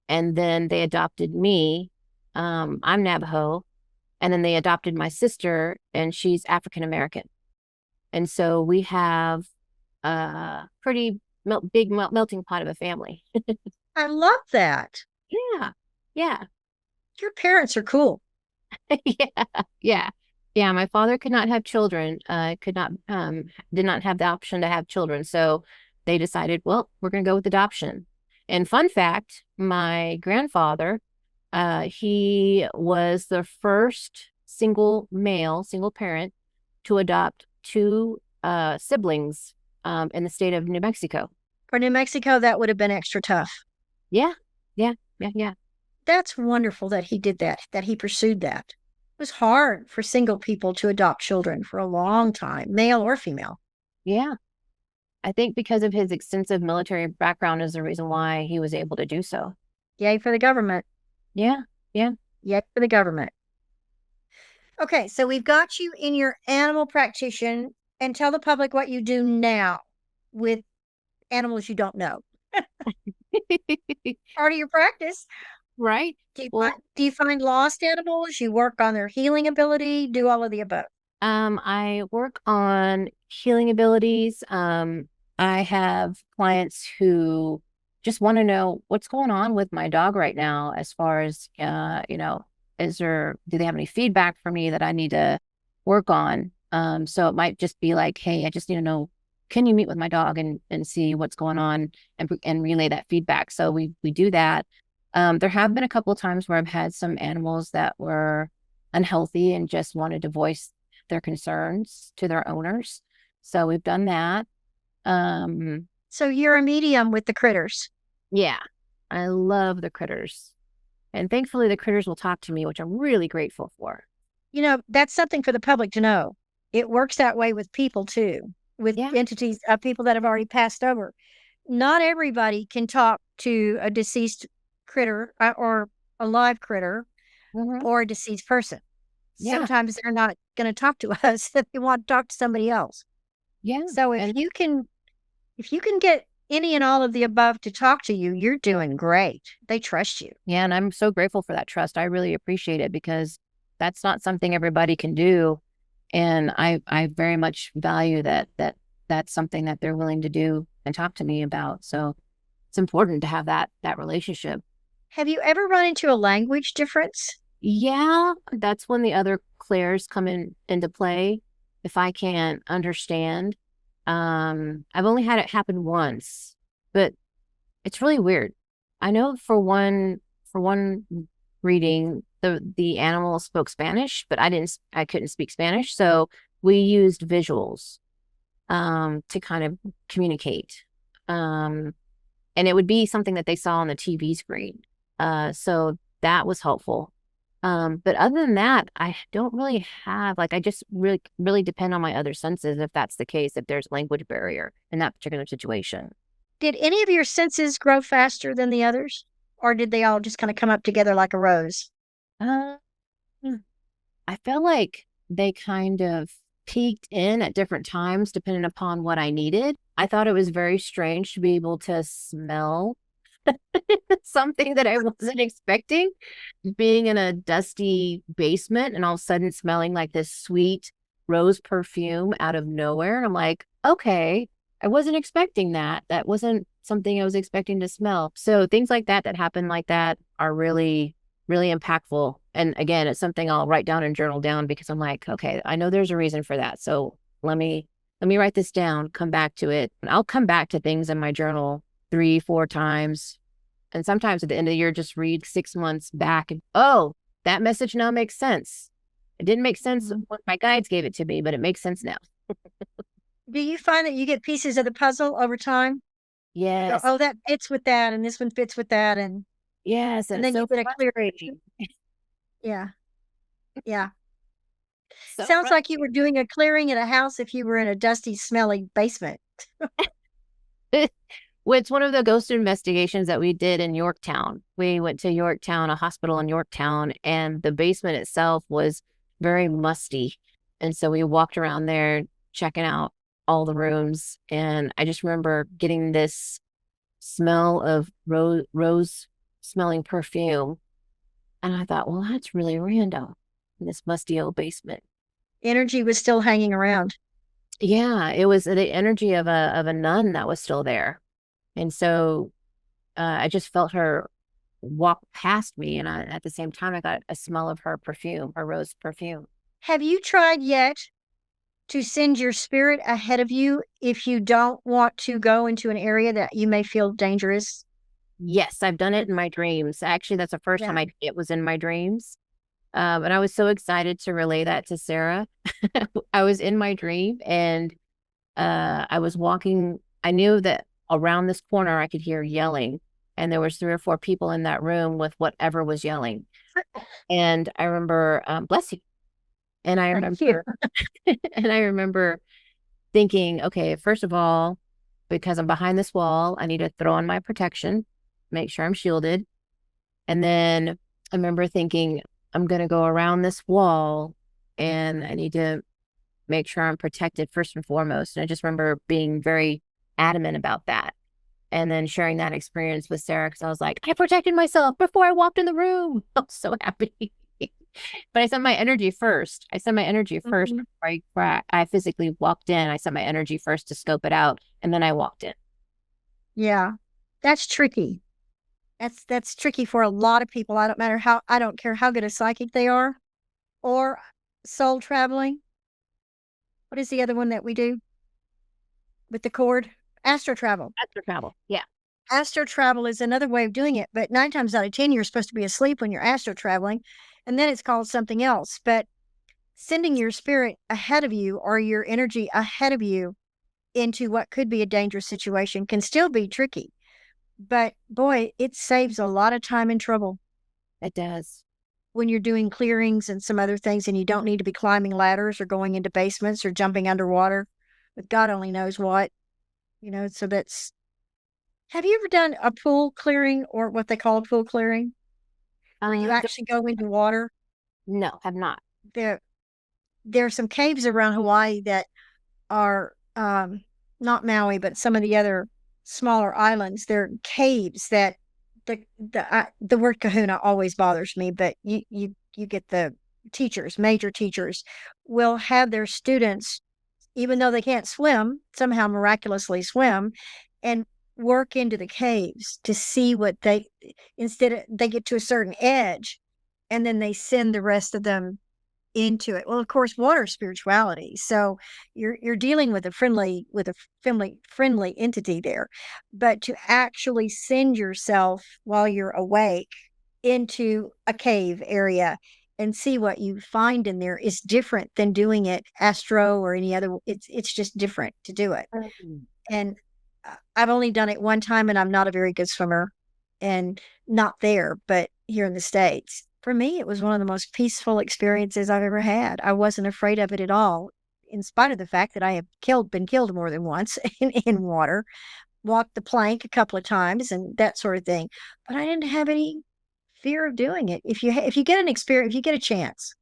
and then they adopted me. I'm Navajo, and then they adopted my sister, and she's African American. And so we have a pretty big melting pot of a family. I love that. Yeah. Yeah. Your parents are cool. Yeah. Yeah. Yeah. My father could not have children, could not, did not have the option to have children. So they decided, well, we're going to go with adoption. And fun fact, my grandfather, he was the first single male, single parent to adopt two siblings in the state of New Mexico. For New Mexico, that would have been extra tough. Yeah, yeah, yeah, yeah, That's wonderful that he did that, that he pursued that. It was hard for single people to adopt children for a long time, male or female. yeah. I think because of his extensive military background is the reason why he was able to do so. Yay for the government. Yeah, yeah. Yay for the government. Okay, so we've got you in your animal practitioner and tell the public what you do now with animals you don't know. Part of your practice. Right. Well, Do you find lost animals? You work on their healing ability, do all of the above. I work on healing abilities. I have clients who just want to know what's going on with my dog right now, as far as, do they have any feedback for me that I need to work on? So it might just be like, hey, I just need to know, can you meet with my dog and see what's going on and relay that feedback? So we do that. There have been a couple of times where I've had some animals that were unhealthy and just wanted to voice their concerns to their owners. So we've done that. So you're a medium with the critters. Yeah, I love the critters. And thankfully, the critters will talk to me, which I'm really grateful for. You know, that's something for the public to know. It works that way with people too, with Yeah. entities, people that have already passed over. Not everybody can talk to a deceased critter or a live critter Hmm. or a deceased person. Yeah. Sometimes they're not going to talk to us if they want to talk to somebody else. Yeah. So And if you can get any and all of the above to talk to you, you're doing great. They trust you. yeah, and I'm so grateful for that trust. I really appreciate it because that's not something everybody can do. And I very much value that's something that they're willing to do and talk to me about. So it's important to have that relationship. Have you ever run into a language difference? Yeah, that's when the other clairs come into play. If I can't understand, I've only had it happen once, but it's really weird. I know for one reading, the animal spoke Spanish, but I couldn't speak Spanish. So we used visuals to kind of communicate. And it would be something that they saw on the TV screen. So that was helpful. But other than that, I don't really have, like, I just really depend on my other senses if that's the case, if there's language barrier in that particular situation. Did any of your senses grow faster than the others? Or did they all just kind of come up together like a rose? Uh, I feel like they kind of peaked in at different times depending upon what I needed. I thought it was very strange to be able to smell something that I wasn't expecting, being in a dusty basement and all of a sudden smelling like this sweet rose perfume out of nowhere. And I'm like, okay, I wasn't expecting that. That wasn't something I was expecting to smell. So things like that happen like that are really, really impactful. And again, it's something I'll write down and journal down because I'm like, okay, I know there's a reason for that. So let me write this down, come back to it. And I'll come back to things in my journal 3-4 times. And sometimes at the end of the year, just read 6 months back and, oh, that message now makes sense. It didn't make sense when my guides gave it to me, but it makes sense now. Do you find that you get pieces of the puzzle over time? Yes. Oh, that fits with that, and this one fits with that, and yes. and then so you get a clear. frustrating. Yeah, yeah. So Sounds like you were doing a clearing at a house if you were in a dusty, smelly basement. Well, it's one of the ghost investigations that we did in Yorktown. We went to Yorktown, a hospital in Yorktown, and the basement itself was very musty. And so we walked around there checking out all the rooms. And I just remember getting this smell of rose smelling perfume. And I thought, well, that's really random in this musty old basement. Energy was still hanging around. Yeah, it was the energy of a nun that was still there. And so I just felt her walk past me. And at the same time, I got a smell of her perfume, her rose perfume. Have you tried yet to send your spirit ahead of you if you don't want to go into an area that you may feel dangerous? Yes, I've done it in my dreams. Actually, that's the first time it was in my dreams. And I was so excited to relay that to Sarah. I was in my dream and I was walking. I knew that around this corner I could hear yelling, and there was 3 or 4 people in that room with whatever was yelling. And I remember, bless you. And I remember, and I remember thinking, okay, first of all, because I'm behind this wall, I need to throw on my protection, make sure I'm shielded. And then I remember thinking, I'm going to go around this wall and I need to make sure I'm protected first and foremost. And I just remember being very adamant about that. And then sharing that experience with Sarah, because I was like, I protected myself before I walked in the room. I was so happy. But I sent my energy first. Before I physically walked in. I sent my energy first to scope it out, and then I walked in. Yeah, that's tricky. That's tricky for a lot of people. I don't care how good a psychic they are, or soul traveling. What is the other one that we do with the cord? Astro travel. Astro travel. Yeah. Astro travel is another way of doing it, but 9 times out of 10, you're supposed to be asleep when you're astro traveling, and then it's called something else. But sending your spirit ahead of you or your energy ahead of you into what could be a dangerous situation can still be tricky. But boy, it saves a lot of time and trouble. It does. When you're doing clearings and some other things, and you don't need to be climbing ladders or going into basements or jumping underwater with God only knows what, so that's. Have you ever done a pool clearing, or what they call a pool clearing, where you actually go into water? No, have not. There are some caves around Hawaii that are not Maui, but some of the other smaller islands. They're caves that the word kahuna always bothers me, but you get the teachers, major teachers will have their students, even though they can't swim, somehow miraculously swim, and work into the caves to see what they get to a certain edge, and then they send the rest of them into it. Well, of course, water spirituality. So you're dealing with a friendly entity there, but to actually send yourself while you're awake into a cave area and see what you find in there is different than doing it astro or any other. It's just different to do it. And I've only done it one time, and I'm not a very good swimmer, and not there, but here in the States. For me, it was one of the most peaceful experiences I've ever had. I wasn't afraid of it at all, in spite of the fact that I have been killed more than once in water, walked the plank a couple of times, and that sort of thing. But I didn't have any fear of doing it. If you get an experience, if you get a chance,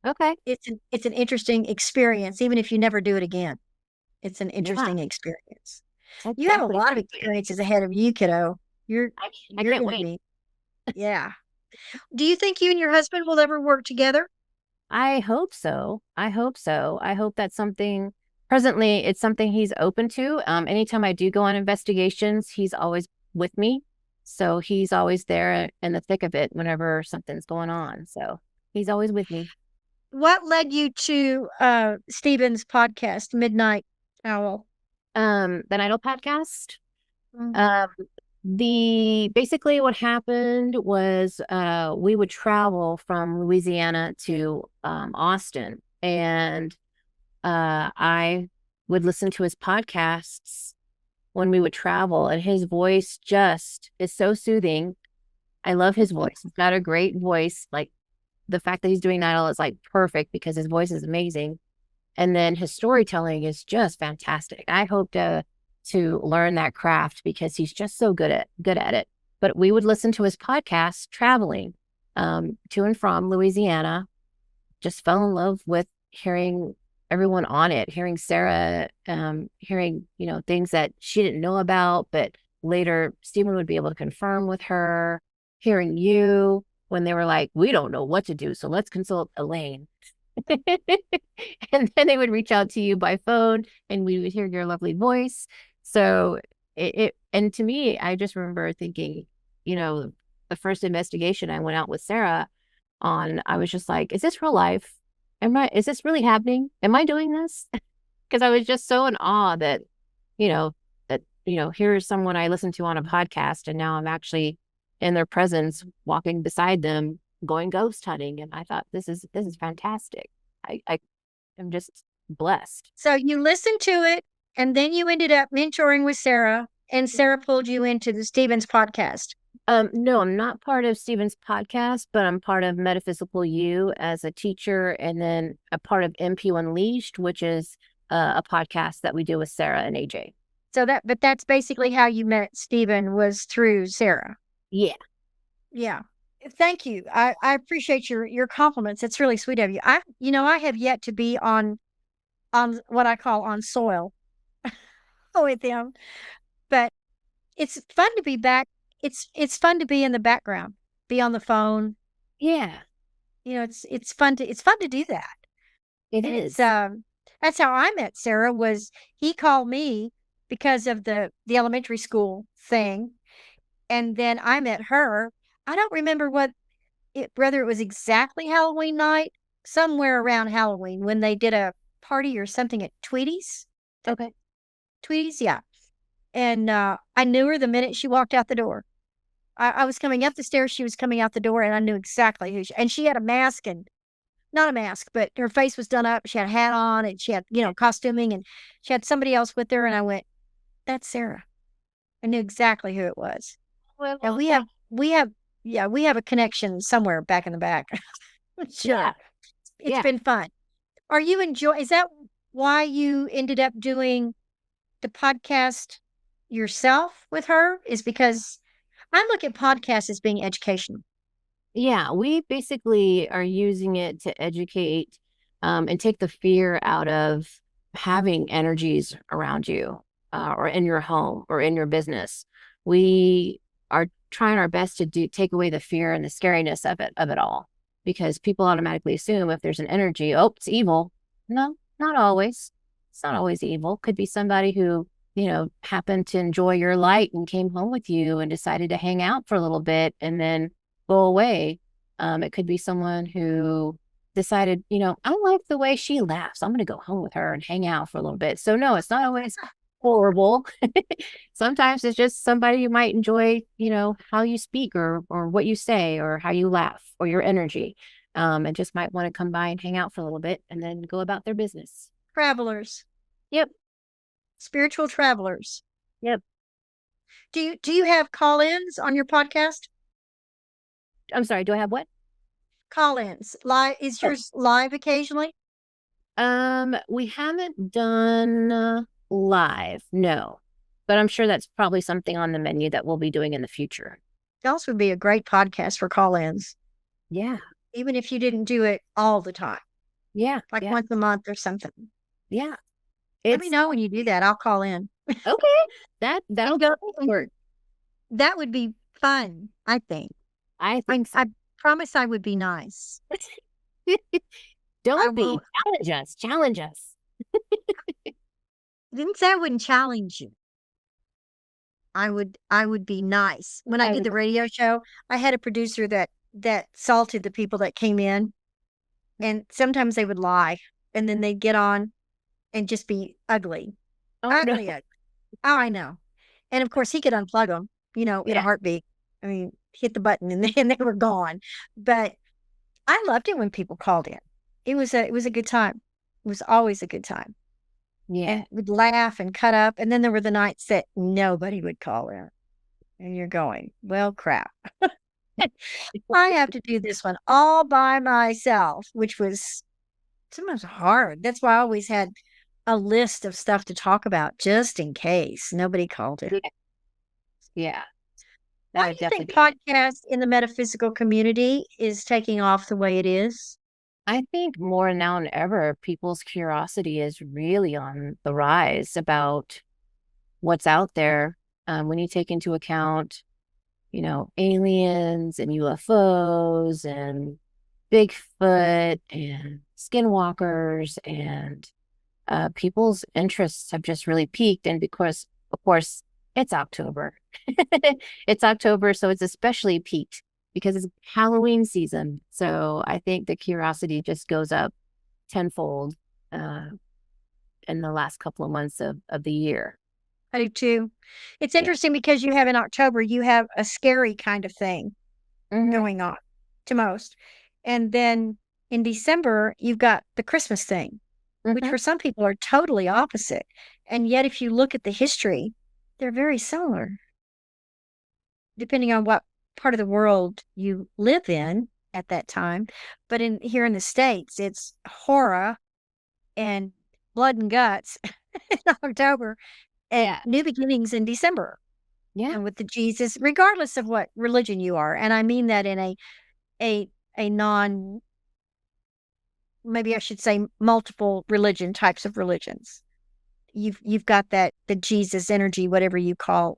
Okay. it's an interesting experience, even if you never do it again. It's an interesting experience. That's You have a definitely lot of experiences ahead of you, kiddo. You're I you're can't gonna wait. be, yeah. Do you think you and your husband will ever work together? I hope so. I hope so. I hope that's something presently it's something he's open to. Anytime I do go on investigations, he's always with me. So he's always there in the thick of it whenever something's going on. So he's always with me. What led you to Stephen's podcast, Midnight Owl? The Night Owl podcast. Mm. The basically what happened was we would travel from Louisiana to Austin, and I would listen to his podcasts when we would travel, and his voice just is so soothing. I love his voice. He's got a great voice. Like the fact that he's doing that all is like perfect because his voice is amazing. And then his storytelling is just fantastic. I hope to learn that craft because he's just so good at it. But we would listen to his podcast traveling to and from Louisiana. Just fell in love with hearing everyone on it, hearing Sarah, hearing, things that she didn't know about, but later Stephen would be able to confirm with her, hearing you when they were like, we don't know what to do, so let's consult Elaine. And then they would reach out to you by phone and we would hear your lovely voice. So and to me, I just remember thinking, the first investigation I went out with Sarah on, I was just like, is this real life? Is this really happening? Am I doing this? Because I was just so in awe that, here's someone I listened to on a podcast and now I'm actually in their presence, walking beside them, going ghost hunting. And I thought, this is fantastic. I am just blessed. So you listened to it, and then you ended up mentoring with Sarah, and Sarah pulled you into the Stephen's podcast. No, I'm not part of Stephen's podcast, but I'm part of Metaphysical U as a teacher, and then a part of MP Unleashed, which is a podcast that we do with Sarah and AJ. So but that's basically how you met Stephen, was through Sarah. Yeah. Yeah. Thank you. I appreciate your compliments. It's really sweet of you. I have yet to be on what I call on soil with him, but it's fun to be back. It's fun to be in the background, be on the phone. Yeah. It's fun to do that. It And is. that's how I met Sarah. Was he called me because of the elementary school thing, and then I met her. I don't remember whether it was exactly Halloween night, somewhere around Halloween when they did a party or something at Tweety's. Okay. Tweety's, yeah. And I knew her the minute she walked out the door. I was coming up the stairs, she was coming out the door, and I knew exactly who and she had a mask, and not a mask, but her face was done up. She had a hat on, and she had, costuming, and she had somebody else with her, and I went, that's Sarah. I knew exactly who it was. Well, And we have a connection somewhere back in the back. Sure. Yeah. It's been fun. Is that why you ended up doing the podcast yourself with her? Is because I look at podcasts as being educational. Yeah, we basically are using it to educate and take the fear out of having energies around you or in your home or in your business. We are trying our best to take away the fear and the scariness of it all, because people automatically assume if there's an energy, oh, it's evil. No, not always. It's not always evil. Could be somebody who, happened to enjoy your light and came home with you and decided to hang out for a little bit and then go away. It could be someone who decided, I like the way she laughs. I'm going to go home with her and hang out for a little bit. So no, it's not always horrible. Sometimes it's just somebody you might enjoy, you know, how you speak or what you say or how you laugh or your energy. And just might want to come by and hang out for a little bit and then go about their business. Travelers, Yep. spiritual travelers. Yep. Do you have call-ins on your podcast? I'm sorry, do I have what? Call-ins. Live is yours live occasionally? We haven't done live, no. But I'm sure that's probably something on the menu that we'll be doing in the future. Those would be a great podcast for call-ins, Yeah. even if you didn't do it all the time, Yeah. like Yeah. once a month or something. Yeah. Let me know when you do that. I'll call in. Okay. That'll go forward. That would be fun, I think. I think so. I promise I would be nice. Don't be. will- Challenge us. Didn't say I wouldn't challenge you. I would be nice. When I did the radio show, I had a producer that salted the people that came in, and sometimes they would lie, and then they'd get on and just be ugly. Oh, Ugly. no. ugly. Oh, I know. And of course, he could unplug them, in a Yeah. heartbeat. I mean, hit the button and then they were gone. But I loved it when people called in. It was a good time. It was always a good time. Yeah. And we'd laugh and cut up. And then there were the nights that nobody would call in. And you're going, well, crap. I have to do this one all by myself, which was sometimes hard. That's why I always had a list of stuff to talk about just in case nobody called it. Yeah. Why do you think podcast in the metaphysical community is taking off the way it is? I think more now than ever, people's curiosity is really on the rise about what's out there. When you take into account, aliens and UFOs and Bigfoot and skinwalkers, and people's interests have just really peaked. And because, of course, it's October. It's October, so it's especially peaked because it's Halloween season. So I think the curiosity just goes up tenfold in the last couple of months of the year. I do too. It's interesting because you have in October, you have a scary kind of thing going on to most. And then in December, you've got the Christmas thing, which for some people are totally opposite. And yet, if you look at the history, they're very similar, depending on what part of the world you live in at that time. But here in the States, it's horror and blood and guts in October and new beginnings in December. Yeah. And with the Jesus, regardless of what religion you are. And I mean that in a non, maybe I should say multiple types of religions. You've got the Jesus energy, whatever you call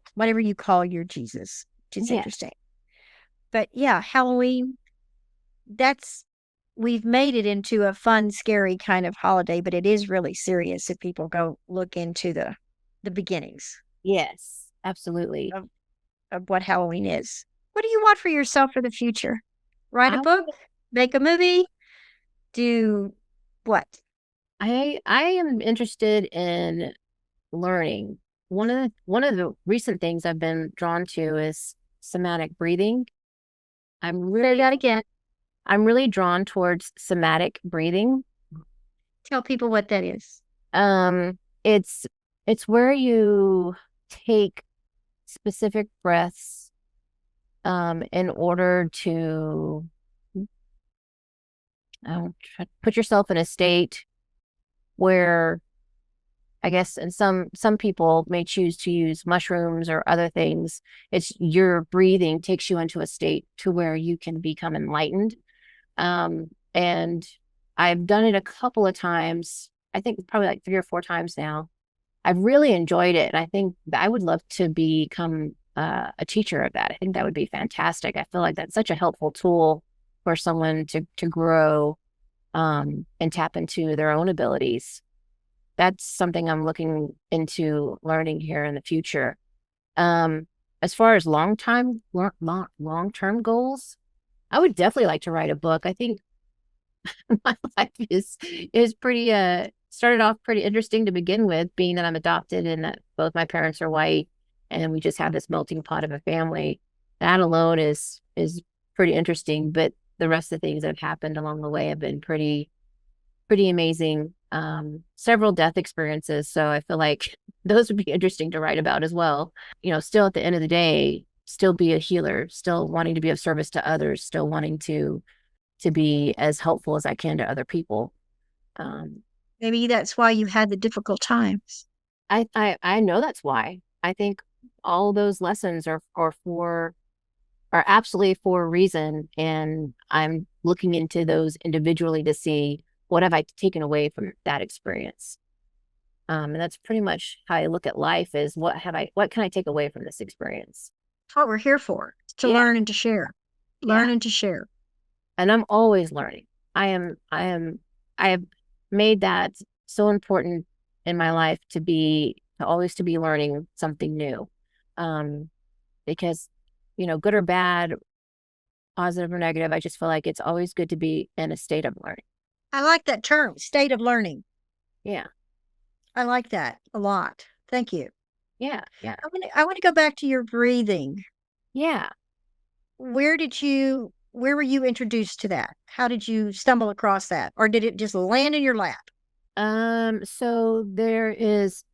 your Jesus, which is interesting. But yeah, Halloween, we've made it into a fun, scary kind of holiday, but it is really serious if people go look into the beginnings. Yes, absolutely. Of what Halloween is. What do you want for yourself for the future? Write a book, make a movie, do what? I am interested in learning. One of the recent things I've been drawn to is somatic breathing. Say that again. I'm really drawn towards somatic breathing. Tell people what that is. It's where you take specific breaths in order to put yourself in a state where, I guess, and some people may choose to use mushrooms or other things. It's your breathing takes you into a state to where you can become enlightened. And I've done it a couple of times. I think probably like 3 or 4 times now. I've really enjoyed it. And I think I would love to become a teacher of that. I think that would be fantastic. I feel like that's such a helpful tool for someone to grow and tap into their own abilities. That's something I'm looking into learning here in the future. As far as long-term goals, I would definitely like to write a book. I think my life is pretty started off pretty interesting to begin with, being that I'm adopted and that both my parents are white, and we just have this melting pot of a family. That alone is pretty interesting, but the rest of the things that have happened along the way have been pretty amazing. Several death experiences, so I feel like those would be interesting to write about as well. Still at the end of the day, still be a healer, still wanting to be of service to others, still wanting to be as helpful as I can to other people. Maybe that's why you had the difficult times. I know that's why. I think all those lessons are absolutely for a reason, and I'm looking into those individually to see what have I taken away from that experience. And that's pretty much how I look at life: is what can I take away from this experience? That's what we're here for, to Yeah. learn and to share. Learn Yeah. and to share. And I'm always learning. I have made that so important in my life to always be learning something new. Because, good or bad, positive or negative, I just feel like it's always good to be in a state of learning. I like that term, state of learning. Yeah. I like that a lot. Thank you. Yeah. Yeah. I want to go back to your breathing. Yeah. Where were you introduced to that? How did you stumble across that? Or did it just land in your lap? So there is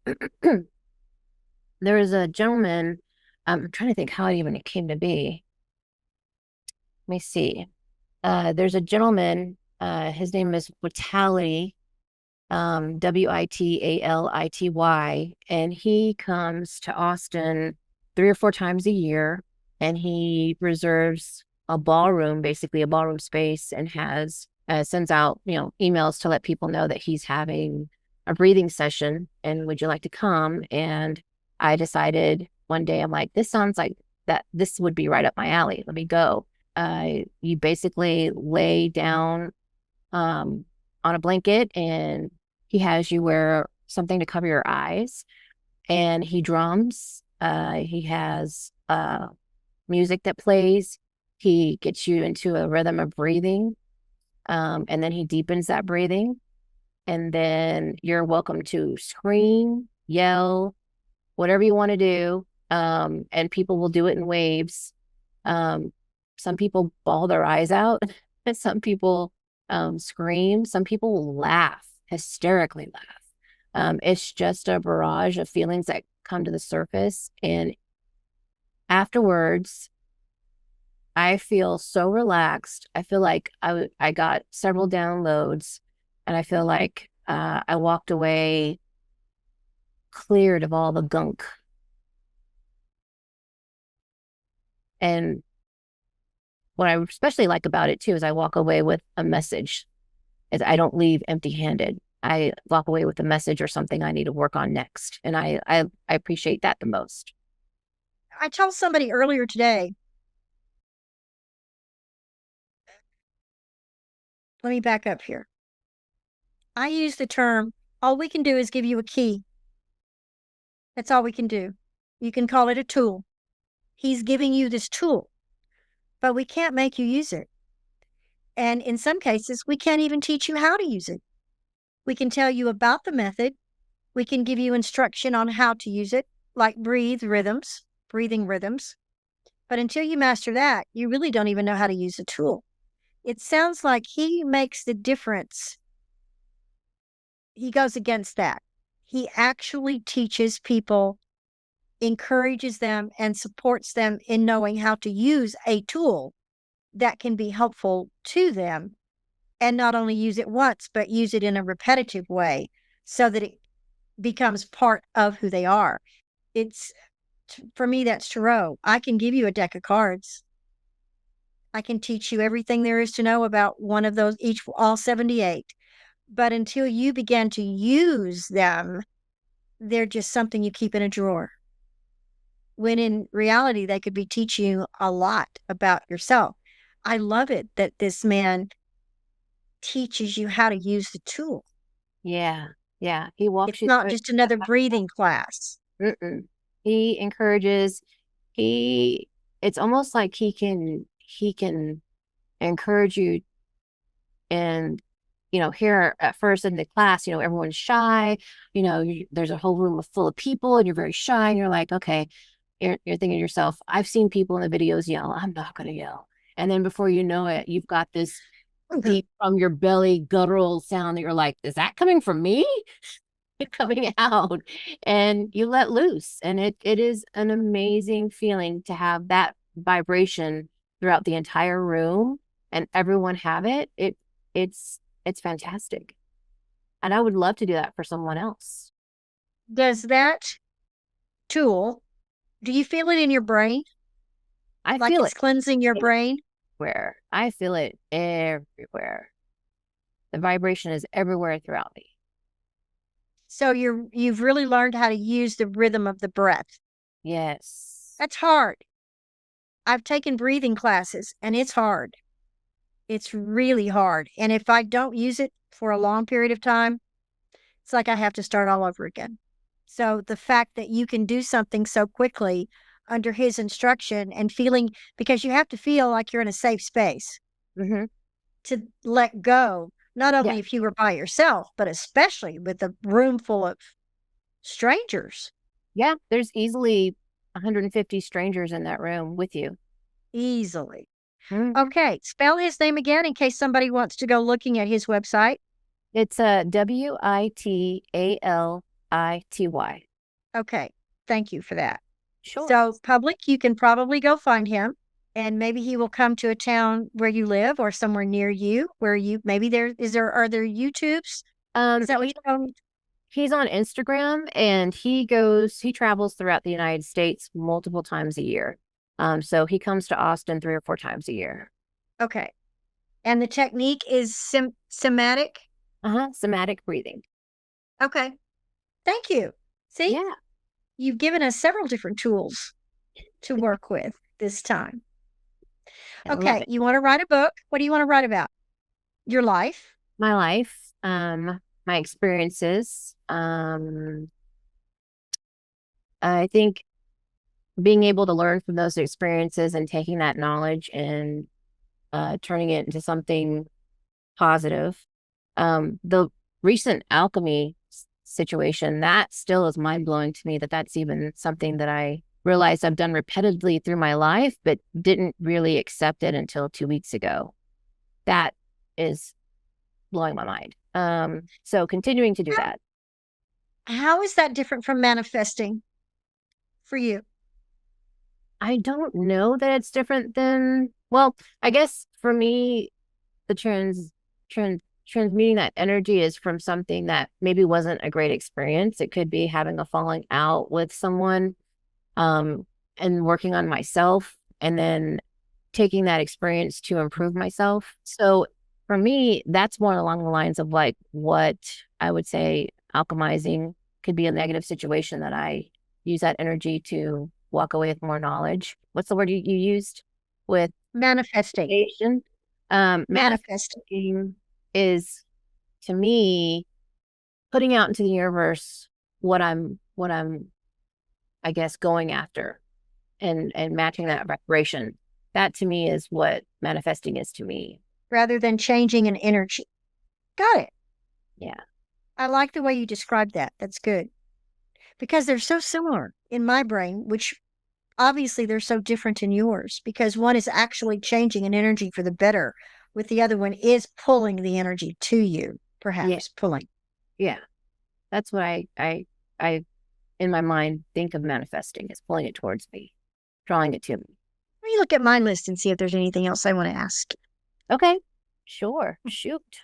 a gentleman. I'm trying to think how it even came to be. Let me see. There's a gentleman, his name is Vitality, Witality, and he comes to Austin 3 or 4 times a year, and he reserves a ballroom, basically a ballroom space, and sends out, emails to let people know that he's having a breathing session, and would you like to come? And I decided one day, I'm like, this sounds like that this would be right up my alley. Let me go. You basically lay down on a blanket, and he has you wear something to cover your eyes, and he drums. He has music that plays. He gets you into a rhythm of breathing, and then he deepens that breathing. And then you're welcome to scream, yell, whatever you want to do. And people will do it in waves. Some people bawl their eyes out, and some people scream. Some people will laugh, hysterically laugh. It's just a barrage of feelings that come to the surface. And afterwards, I feel so relaxed. I feel like I got several downloads, and I feel like I walked away cleared of all the gunk. And what I especially like about it too is I walk away with a message. Is I don't leave empty-handed. I walk away with a message or something I need to work on next. And I appreciate that the most. I told somebody earlier today, let me back up here. I use the term, all we can do is give you a key. That's all we can do. You can call it a tool. He's giving you this tool, but we can't make you use it. And in some cases, we can't even teach you how to use it. We can tell you about the method. We can give you instruction on how to use it, like breathing rhythms. But until you master that, you really don't even know how to use the tool. It sounds like he makes the difference. He goes against that. He actually teaches people, encourages them, and supports them in knowing how to use a tool that can be helpful to them, and not only use it once, but use it in a repetitive way so that it becomes part of who they are. For me, that's tarot. I can give you a deck of cards. I can teach you everything there is to know about one of those, all 78. But until you begin to use them, they're just something you keep in a drawer. When in reality, they could be teaching you a lot about yourself. I love it that this man teaches you how to use the tool. Yeah. Yeah. He walks It's you not through just another breathing class. it. He encourages, it's almost like he can encourage you and here at first in the class, everyone's shy, there's a whole room full of people and you're very shy and you're like, okay, you're thinking to yourself, I've seen people in the videos yell, I'm not going to yell. And then before you know it, you've got this deep from your belly guttural sound that you're like, is that coming from me? Coming out, and you let loose. And it is an amazing feeling to have that vibration throughout the entire room and everyone have it. It's fantastic. And I would love to do that for someone else. Does that tool, do you feel it in your brain? I Like feel it's it cleansing your brain? everywhere. I feel it everywhere. The vibration is everywhere throughout me. So you've really learned how to use the rhythm of the breath. Yes. That's hard. I've taken breathing classes and it's hard. It's really hard. And if I don't use it for a long period of time, it's like I have to start all over again. So the fact that you can do something so quickly under his instruction and feeling, because you have to feel like you're in a safe space Mm-hmm. to let go, not only Yeah. if you were by yourself, but especially with a room full of strangers. Yeah. There's easily 150 strangers in that room with you. Easily. Mhm. Okay, spell his name again in case somebody wants to go looking at his website. It's a Witality. Okay, thank you for that. Sure. So, public, you can probably go find him, and maybe he will come to a town where you live or somewhere near you where you maybe are there YouTubes? Is that what you told me? He's on Instagram and he travels throughout the United States multiple times a year. So he comes to Austin 3 or 4 times a year. Okay. And the technique is somatic? Somatic breathing. Okay. Thank you. See, Yeah. you've given us several different tools to work with this time. I love Okay, it. you want to write a book? What do you want to write about? Your life? My life, my experiences. I think being able to learn from those experiences and taking that knowledge and turning it into something positive. The recent alchemy situation, that still is mind blowing to me, that's even something that I realized I've done repeatedly through my life, but didn't really accept it until 2 weeks ago. That is blowing my mind. So continuing to do that. How is that different from manifesting for you? I don't know that it's different than, well, I guess for me, the transmuting that energy is from something that maybe wasn't a great experience. It could be having a falling out with someone, and working on myself and then taking that experience to improve myself. So for me, that's more along the lines of like what I would say alchemizing could be a negative situation that I use that energy to walk away with more knowledge. What's the word you used with Manifesting. Asian? Manifesting. Manifesting is to me putting out into the universe what I'm I guess going after and matching that vibration. That to me is what manifesting is to me. Rather than changing an energy. Got it. Yeah. I like the way you described that. That's good. Because they're so similar in my brain, which obviously they're so different in yours, because one is actually changing an energy for the better, with the other one is pulling the energy to you, perhaps Yeah. pulling. Yeah. That's what I in my mind think of manifesting as pulling it towards me, drawing it to me. Let me look at my list and see if there's anything else I want to ask. Okay. Sure. Shoot.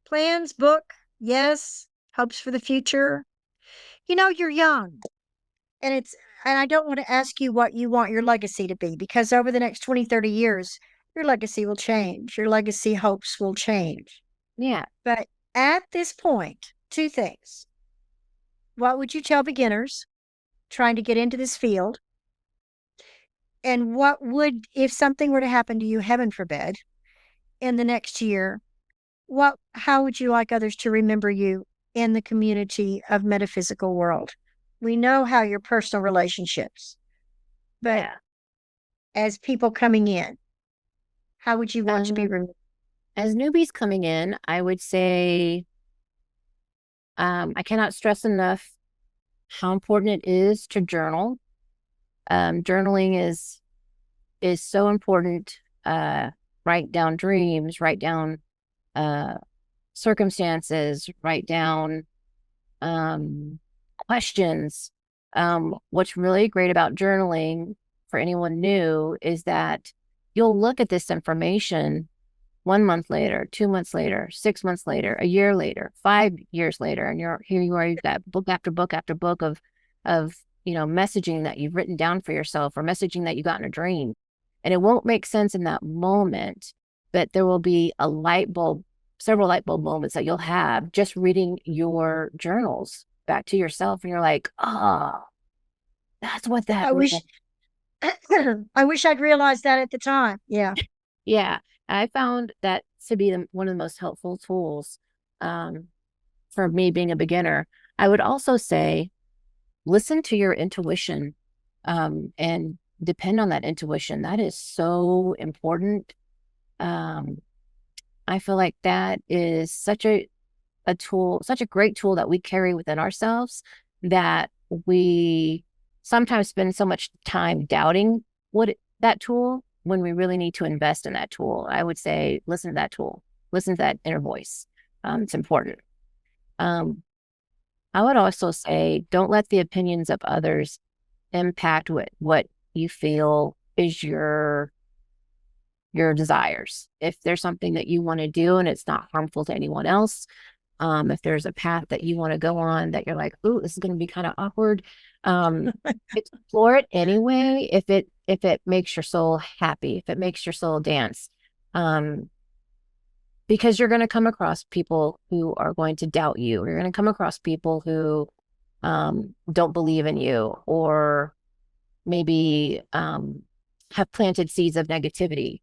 Plans, book, yes. Hopes for the future. You're young. And I don't want to ask you what you want your legacy to be, because over the next 20, 30 years, your legacy will change. Your legacy hopes will change. Yeah. But at this point, 2 things. What would you tell beginners trying to get into this field? And what would, if something were to happen to you, heaven forbid, in the next year, how would you like others to remember you in the community of metaphysical world? We know how your personal relationships, but Yeah. as people coming in, how would you want to be remembered? As newbies coming in, I would say I cannot stress enough how important it is to journal. Journaling is so important. Write down dreams, write down circumstances, write down questions. What's really great about journaling for anyone new is that you'll look at this information 1 month later, 2 months later, 6 months later, a year later, 5 years later, and here you are, you've got book after book after book of messaging that you've written down for yourself or messaging that you got in a dream. And it won't make sense in that moment, but there will be several light bulb moments that you'll have just reading your journals back to yourself. And you're like, oh, that's what that I wish I wish I'd realized that at the time. Yeah. Yeah, I found that to be one of the most helpful tools for me being a beginner. I would also say listen to your intuition and depend on that intuition. That is so important. I feel like that is such a tool, such a great tool that we carry within ourselves that we sometimes spend so much time doubting that tool when we really need to invest in that tool. I would say listen to that tool, listen to that inner voice. It's important. I would also say don't let the opinions of others impact what you feel is your desires. If there's something that you want to do and it's not harmful to anyone else, if there's a path that you want to go on that you're like, ooh, this is going to be kind of awkward, explore it anyway. If it makes your soul happy, if it makes your soul dance, because you're going to come across people who are going to doubt you. You're going to come across people who don't believe in you, or maybe have planted seeds of negativity.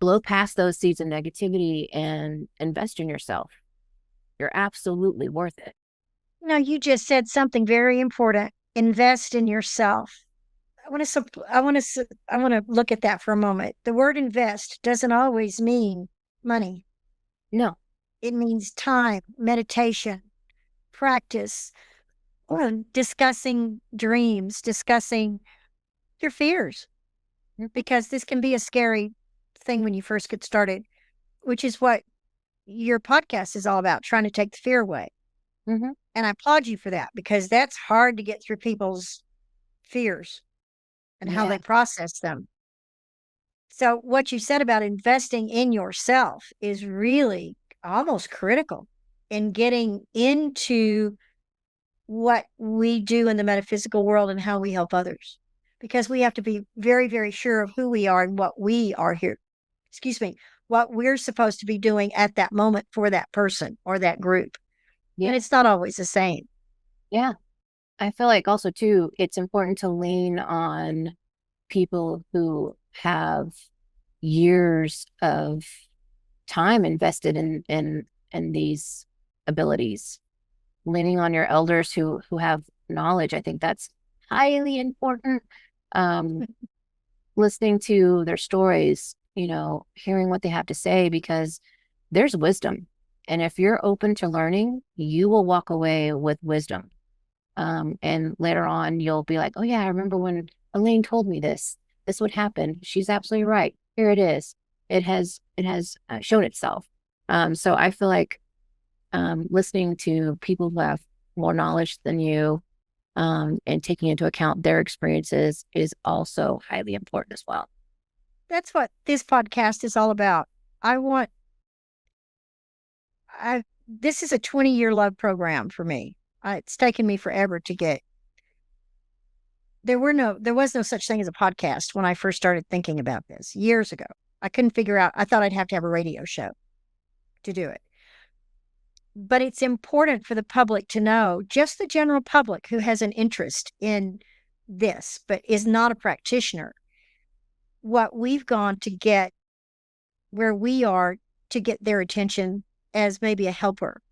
Blow past those seeds of negativity and invest in yourself. You're absolutely worth it. No, you just said something very important. Invest in yourself. I want to look at that for a moment. The word invest doesn't always mean money. No. It means time, meditation, practice, discussing dreams, discussing your fears, because this can be a scary thing when you first get started, which is what your podcast is all about, trying to take the fear away. Mm-hmm. And I applaud you for that, because that's hard to get through people's fears and how they process them. So what you said about investing in yourself is really almost critical in getting into what we do in the metaphysical world and how we help others, because we have to be very, very sure of who we are and what we are here. What we're supposed to be doing at that moment for that person or that group. Yeah. And it's not always the same. Yeah. I feel like also too, it's important to lean on people who have years of time invested in these abilities. Leaning on your elders who have knowledge. I think that's highly important. Listening to their stories, hearing what they have to say, because there's wisdom. And if you're open to learning, you will walk away with wisdom. And later on, you'll be like, oh yeah, I remember when Elaine told me this would happen. She's absolutely right. Here it is. It has shown itself. So I feel like listening to people who have more knowledge than you and taking into account their experiences is also highly important as well. That's what this podcast is all about. This is a 20-year love program for me. It's taken me forever to get. There was no such thing as a podcast when I first started thinking about this years ago. I couldn't figure out. I thought I'd have to have a radio show to do it. But it's important for the public to know, just the general public who has an interest in this, but is not a practitioner, what we've gone to get where we are, to get their attention as maybe a helper.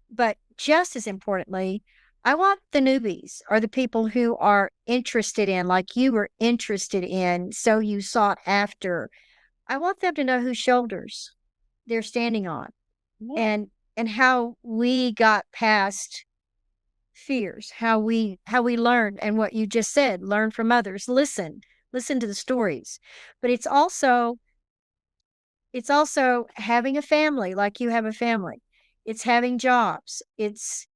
But just as importantly, I want the newbies, or the people who are interested in, like you were interested in, so you sought after I want them to know whose shoulders they're standing on, Yeah. and how we got past fears, how we learn, and what you just said, learn from others, listen to the stories. But it's also having a family like you have a family. It's having jobs. It's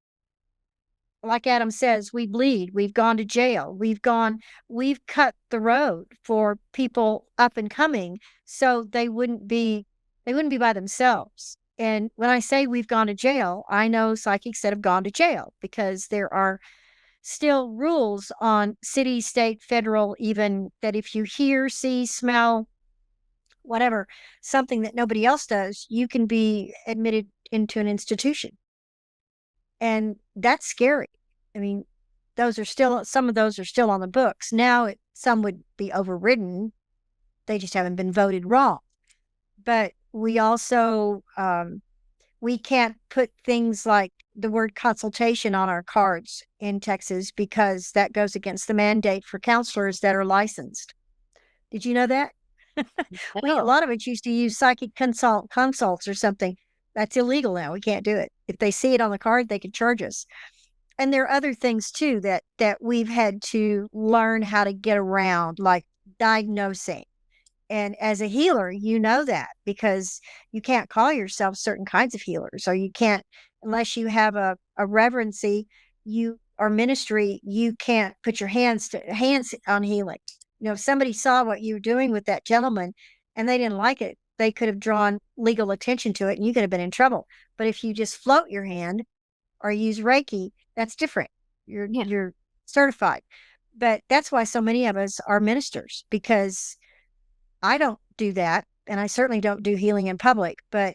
like Adam says, we bleed. We've gone to jail. We've cut the road for people up and coming so they wouldn't be by themselves. And when I say we've gone to jail, I know psychics that have gone to jail because there are still rules on city, state, federal, even that if you hear, see, smell, whatever, something that nobody else does, you can be admitted into an institution. And that's scary. I mean, some of those are still on the books. Now, some would be overridden. They just haven't been voted wrong. But we also, we can't put things like the word consultation on our cards in Texas because that goes against the mandate for counselors that are licensed. Did you know that? A No. lot of us used to use psychic consults or something. That's illegal now. We can't do it. If they see it on the card, they can charge us. And there are other things too that we've had to learn how to get around, like diagnosing. And as a healer, you know that because you can't call yourself certain kinds of healers, or you can't, unless you have a reverency, you or ministry, you can't put your hands on healing. If somebody saw what you were doing with that gentleman and they didn't like it, they could have drawn legal attention to it and you could have been in trouble. But if you just float your hand or use Reiki, that's different. You're certified. But that's why so many of us are ministers, because I don't do that, and I certainly don't do healing in public, but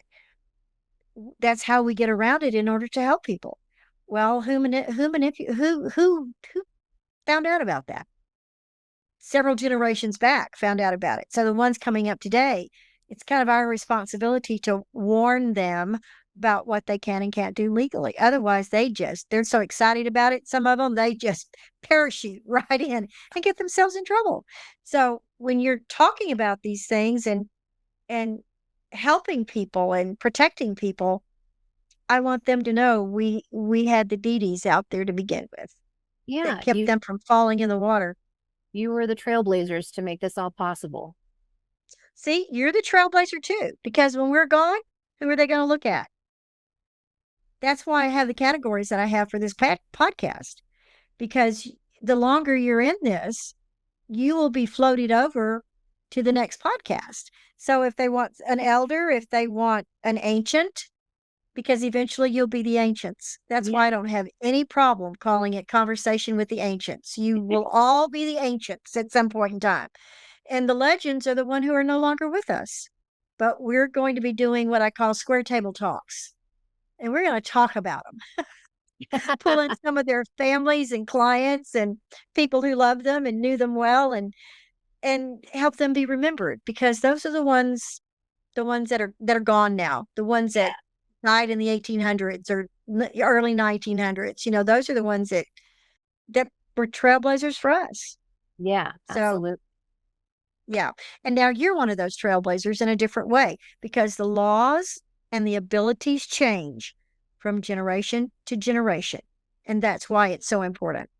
that's how we get around it in order to help people. Well, who found out about that? Several generations back found out about it. So the ones coming up today, it's kind of our responsibility to warn them about what they can and can't do legally. Otherwise, they're so excited about it. Some of them, they just parachute right in and get themselves in trouble. So when you're talking about these things and helping people and protecting people, I want them to know we had the DeeDees out there to begin with Yeah. that kept them from falling in the water. You were the trailblazers to make this all possible. See, you're the trailblazer too, because when we're gone, who are they going to look at? That's why I have the categories that I have for this podcast, because the longer you're in this, you will be floated over to the next podcast. So if they want an elder, if they want an ancient, because eventually you'll be the ancients. That's why I don't have any problem calling it Conversation with the Ancients. You will all be the ancients at some point in time. And the legends are the one who are no longer with us. But we're going to be doing what I call square table talks. And we're going to talk about them. Pull in some of their families and clients and people who love them and knew them well, and help them be remembered, because those are the ones that are gone now, the ones that died in the 1800s or early 1900s. Those are the ones that were trailblazers for us. Yeah, absolutely. Yeah. And now you're one of those trailblazers in a different way, because the laws and the abilities change from generation to generation. And that's why it's so important.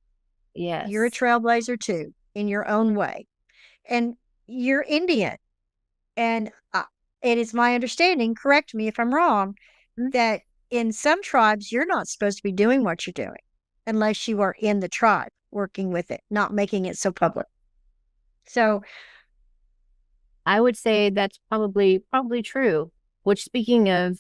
Yes. You're a trailblazer too, in your own way. And you're Indian. And it is my understanding, correct me if I'm wrong, that in some tribes, you're not supposed to be doing what you're doing unless you are in the tribe working with it, not making it so public. So I would say that's probably true. Which, speaking of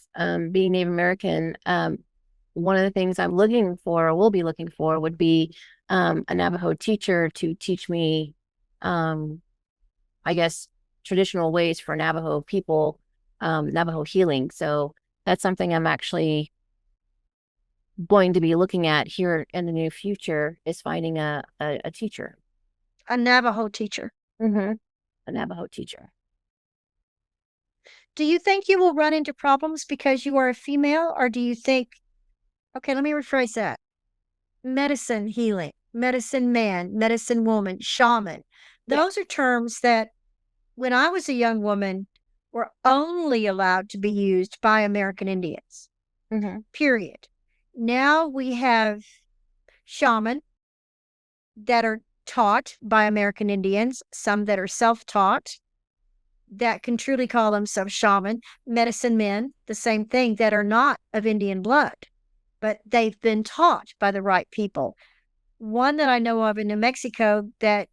being Native American, one of the things I'm looking for, or will be looking for, would be a Navajo teacher to teach me, I guess, traditional ways for Navajo people, Navajo healing. So that's something I'm actually going to be looking at here in the near future, is finding a teacher. A Navajo teacher. A Navajo teacher. Do you think you will run into problems because you are a female, or do you think, okay, let me rephrase that. Medicine healing, medicine man, medicine woman, shaman. Those are terms that when I was a young woman, were only allowed to be used by American Indians, period. Now we have shaman that are taught by American Indians, some that are self-taught, that can truly call themselves shaman, medicine men, the same thing, that are not of Indian blood, but they've been taught by the right people. One that I know of in New Mexico, that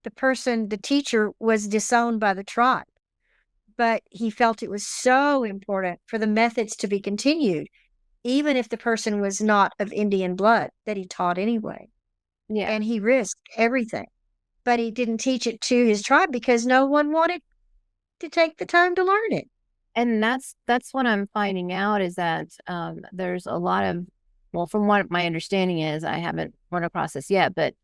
the teacher was disowned by the tribe, but he felt it was so important for the methods to be continued, even if the person was not of Indian blood, that he taught anyway. Yeah. And he risked everything, but he didn't teach it to his tribe because no one wanted to take the time to learn it. And that's what I'm finding out, is that there's a lot of, well, from what my understanding is, I haven't run across this yet, but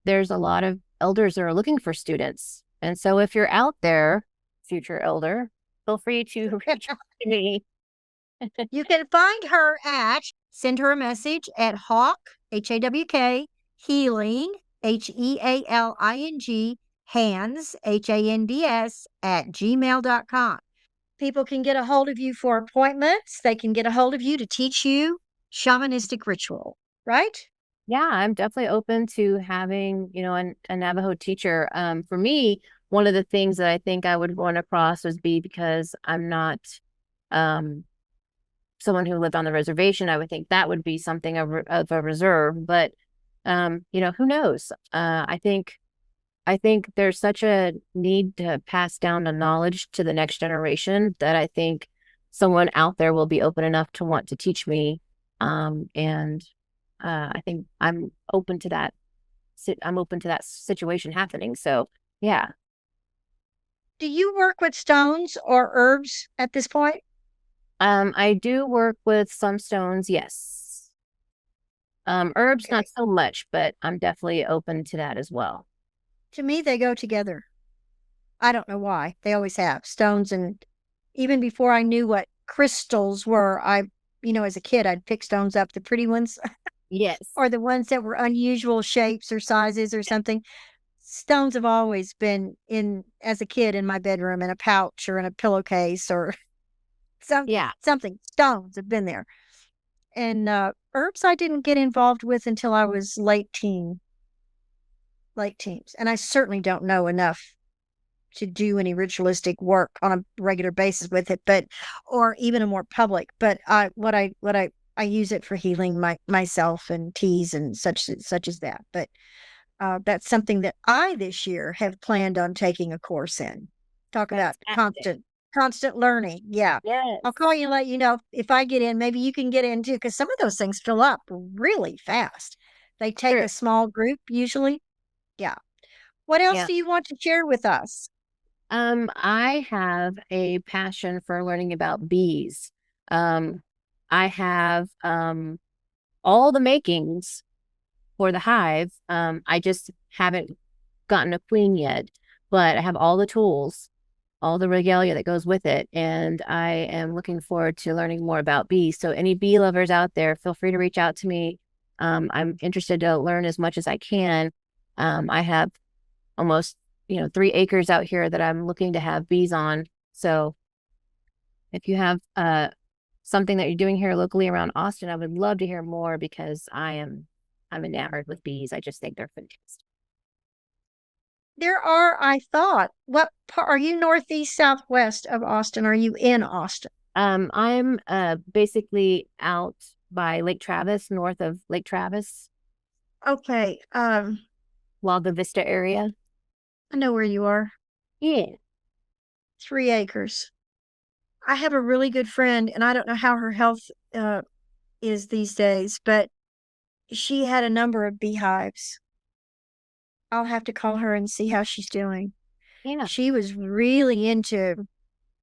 there's a lot of elders that are looking for students. And so if you're out there, future elder, feel free to reach out to me. You can find her send her a message at Hawk, Hawk, Healing, Healing, hands, Hands, at gmail.com. People can get a hold of you for appointments. They can get a hold of you to teach you shamanistic ritual, right? Yeah, I'm definitely open to having, a Navajo teacher. For me, one of the things that I think I would run across would be, because I'm not someone who lived on the reservation, I would think that would be something of a reserve. But, who knows? I think there's such a need to pass down the knowledge to the next generation that I think someone out there will be open enough to want to teach me. And I think I'm open to that. I'm open to that situation happening. So, yeah. Do you work with stones or herbs at this point? I do work with some stones, yes. Herbs, not so much, but I'm definitely open to that as well. To me, they go together. I don't know why. They always have. Stones, and even before I knew what crystals were, as a kid, I'd pick stones up, the pretty ones. Yes. Or the ones that were unusual shapes or sizes or something. Stones have always been as a kid, in my bedroom, in a pouch or in a pillowcase or something. Stones have been there. And herbs I didn't get involved with until I was late teens. And I certainly don't know enough to do any ritualistic work on a regular basis with it, or even a more public. But I use it for healing myself, and teas and such as that. But that's something that I this year have planned on taking a course in. Talk about constant learning. Yeah. Yes. I'll call you and let you know if I get in. Maybe you can get in too, because some of those things fill up really fast. They take a small group usually. Yeah. What else do you want to share with us? I have a passion for learning about bees. I have all the makings for the hive. I just haven't gotten a queen yet, but I have all the tools, all the regalia that goes with it, and I am looking forward to learning more about bees. So any bee lovers out there, feel free to reach out to me. I'm interested to learn as much as I can. I have almost 3 acres out here that I'm looking to have bees on. So if you have something that you're doing here locally around Austin, I would love to hear more, because I'm enamored with bees. I just think they're fantastic. There are, I thought, what part are you, northeast, southwest of Austin? Are you in Austin? I'm basically out by Lake Travis, north of Lake Travis. Okay. Lago Vista area. I know where you are. Yeah. 3 acres. I have a really good friend, and I don't know how her health is these days, but she had a number of beehives. I'll have to call her and see how she's doing. Yeah. She was really into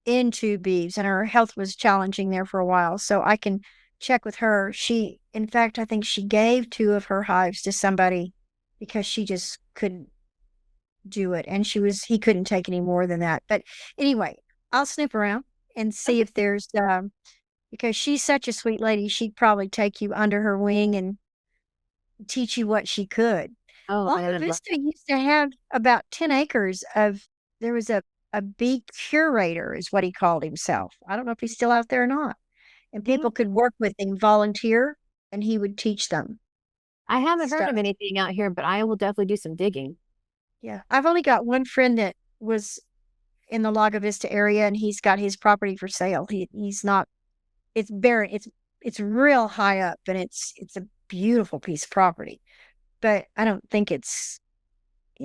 bees, and her health was challenging there for a while. So I can check with her. In fact, I think she gave 2 of her hives to somebody because she just couldn't do it. And he couldn't take any more than that. But anyway, I'll snoop around and see if there's, because she's such a sweet lady, she'd probably take you under her wing and teach you what she could. Oh, Lago Vista used to have about 10 acres there was a a bee curator is what he called himself. I don't know if he's still out there or not. And people could work with him, volunteer, and he would teach them I haven't heard stuff. of anything out here, but I will definitely do some digging. Yeah. I've only got one friend that was in the Lago Vista area, and he's got his property for sale. He's not, it's barren. It's real high up, and it's a beautiful piece of property. But I don't think it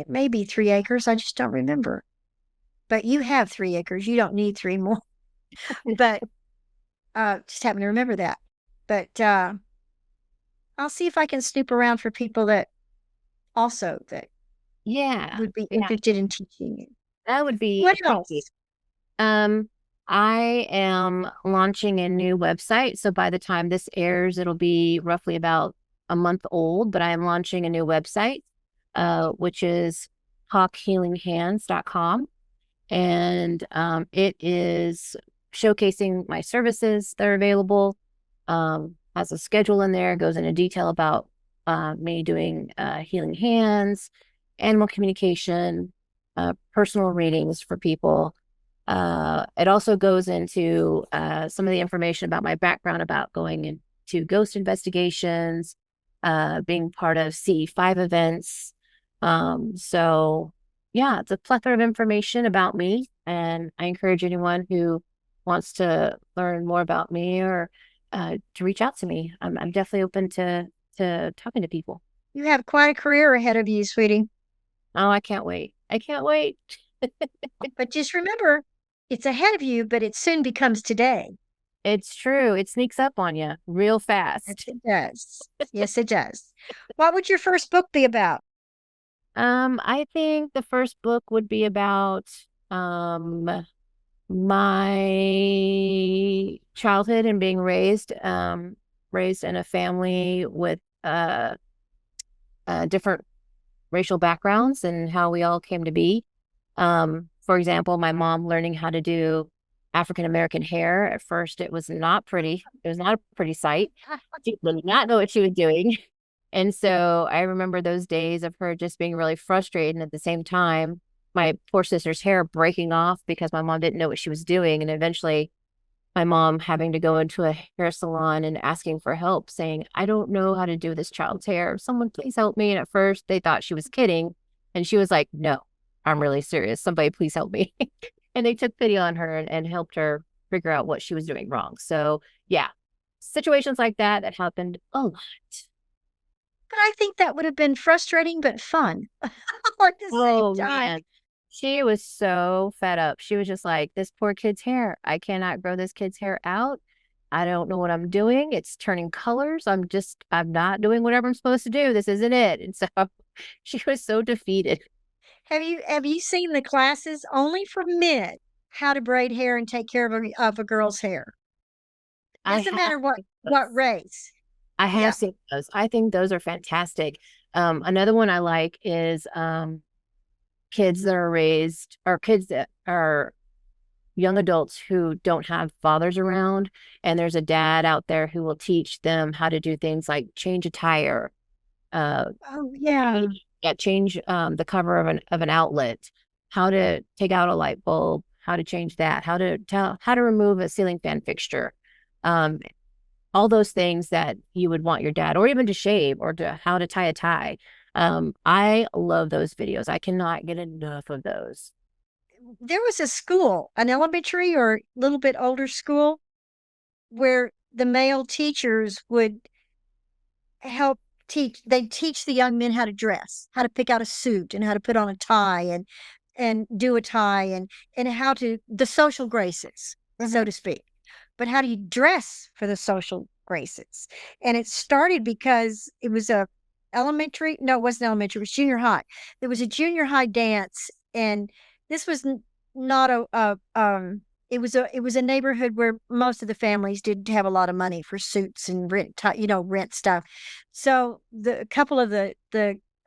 may be 3 acres. I just don't remember. But you have 3 acres. You don't need 3 more. But just happen to remember that. But I'll see if I can snoop around for people that Yeah. would be Yeah. interested in teaching you. That would be What appropriate. else? I am launching a new website. So by the time this airs, it'll be roughly about a month old, but I am launching a new website, which is hawkhealinghands.com. And it is showcasing my services that are available. Has a schedule in there, goes into detail about me doing healing hands, animal communication, personal readings for people. It also goes into some of the information about my background, about going into ghost investigations, being part of CE5 events. So yeah, it's a plethora of information about me, and I encourage anyone who wants to learn more about me or to reach out to me. I'm definitely open to talking to people. You have quite a career ahead of you, sweetie. Oh, I can't wait. I can't wait. But just remember, it's ahead of you, but it soon becomes today. It's true. It sneaks up on you real Yes, fast. it does. Yes, it does. What would your first book be about? I think the first book would be about my childhood and being raised in a family with different racial backgrounds and how we all came to be. For example, my mom learning how to do African American hair. At first, it was not pretty. It was not a pretty sight. She did not know what she was doing. And so I remember those days of her just being really frustrated. And at the same time, my poor sister's hair breaking off because my mom didn't know what she was doing. And eventually, my mom having to go into a hair salon and asking for help, saying, I don't know how to do this child's hair. Someone please help me. And at first, they thought she was kidding. And she was like, no, I'm really serious. Somebody please help me. And they took pity on her and helped her figure out what she was doing wrong. So yeah, situations like that happened a lot. But I think that would have been frustrating but fun at the Oh same time. man, she was so fed up. She was just like, this poor kid's hair. I cannot grow this kid's hair out. I don't know what I'm doing. It's turning colors. I'm not doing whatever I'm supposed to do. This isn't it. And so she was so defeated. Have you seen the classes only for men, how to braid hair and take care of a girl's hair? I Doesn't have matter what race. I Yeah. have seen those. I think those are fantastic. Another one I like is kids that are raised, or kids that are young adults who don't have fathers around, and there's a dad out there who will teach them how to do things like change a tire, Oh yeah. change the cover of an outlet, how to take out a light bulb, how to change that, how to remove a ceiling fan fixture. All those things that you would want your dad, or even to shave, or to how to tie a tie. I love those videos. I cannot get enough of those. There was a school, an elementary or a little bit older school, where the male teachers would they'd teach the young men how to dress, how to pick out a suit and how to put on a tie and do a tie and how to the social graces, so to speak. But how do you dress for the social graces? And it started because it was a elementary, no, it wasn't elementary, it was junior high. There was a junior high dance, and this was not it was a neighborhood where most of the families didn't have a lot of money for suits and rent stuff. So a couple of the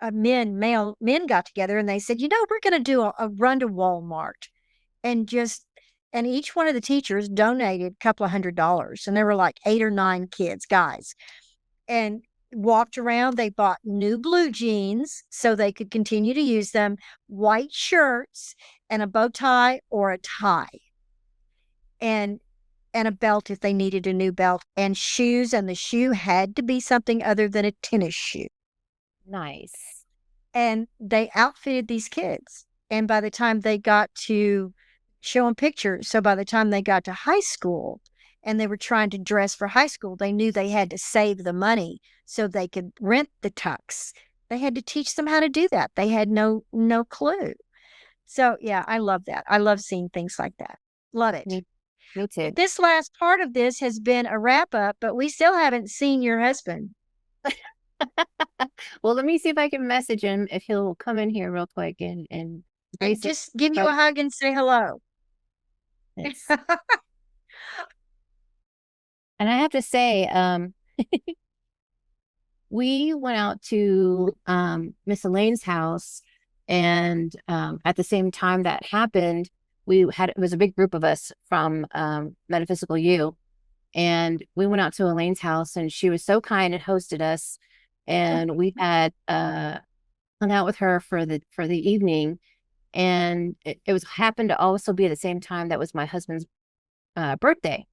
male men got together, and they said, we're going to do a run to Walmart, and each one of the teachers donated a couple of $100, and there were like 8 or 9 kids, guys. And walked around. They bought new blue jeans so they could continue to use them, white shirts, and a bow tie or a tie, and a belt if they needed a new belt, and shoes. And the shoe had to be something other than a tennis shoe. Nice. And they outfitted these kids. And by the time they got to show them pictures, so by the time they got to high school and they were trying to dress for high school, they knew they had to save the money so they could rent the tux. They had to teach them how to do that. They had no clue. So yeah, I love that. I love seeing things like that. Love it. Me too. This last part of this has been a wrap up, but we still haven't seen your husband. Well, let me see if I can message him if he'll come in here real quick and Just give you a hug and say hello. Yes. And I have to say, we went out to Miss Elaine's house, and at the same time that happened, it was a big group of us from Metaphysical U, and we went out to Elaine's house, and she was so kind and hosted us, and we had hung out with her for the evening, and it was happened to also be at the same time that was my husband's birthday.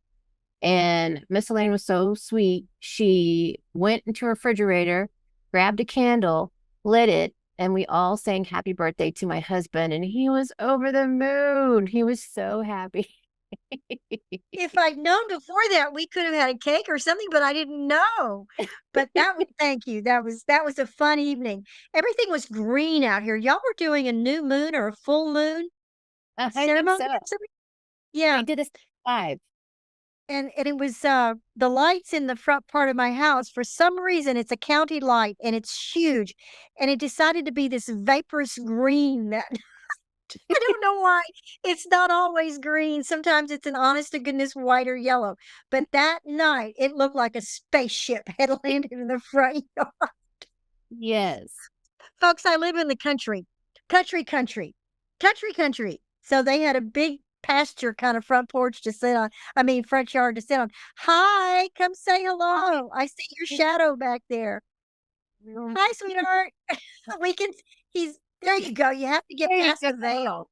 And Miss Elaine was so sweet. She went into her refrigerator, grabbed a candle, lit it, and we all sang happy birthday to my husband. And he was over the moon. He was so happy. If I'd known before that, we could have had a cake or something, but I didn't know. But thank you. That was a fun evening. Everything was green out here. Y'all were doing a new moon or a full moon I think ceremony? so. Yeah. We did this live. And it was the lights in the front part of my house. For some reason, it's a county light and it's huge. And it decided to be this vaporous green that I don't know why. It's not always green. Sometimes it's an honest to goodness white or yellow. But that night, it looked like a spaceship had landed in the front yard. Yes. Folks, I live in the country. Country. So they had a big pasture kind of front porch to sit on. Front yard to sit on. Hi, come say hello. I see your shadow back there. Hi, sweetheart. There you go. You have to get past the veil.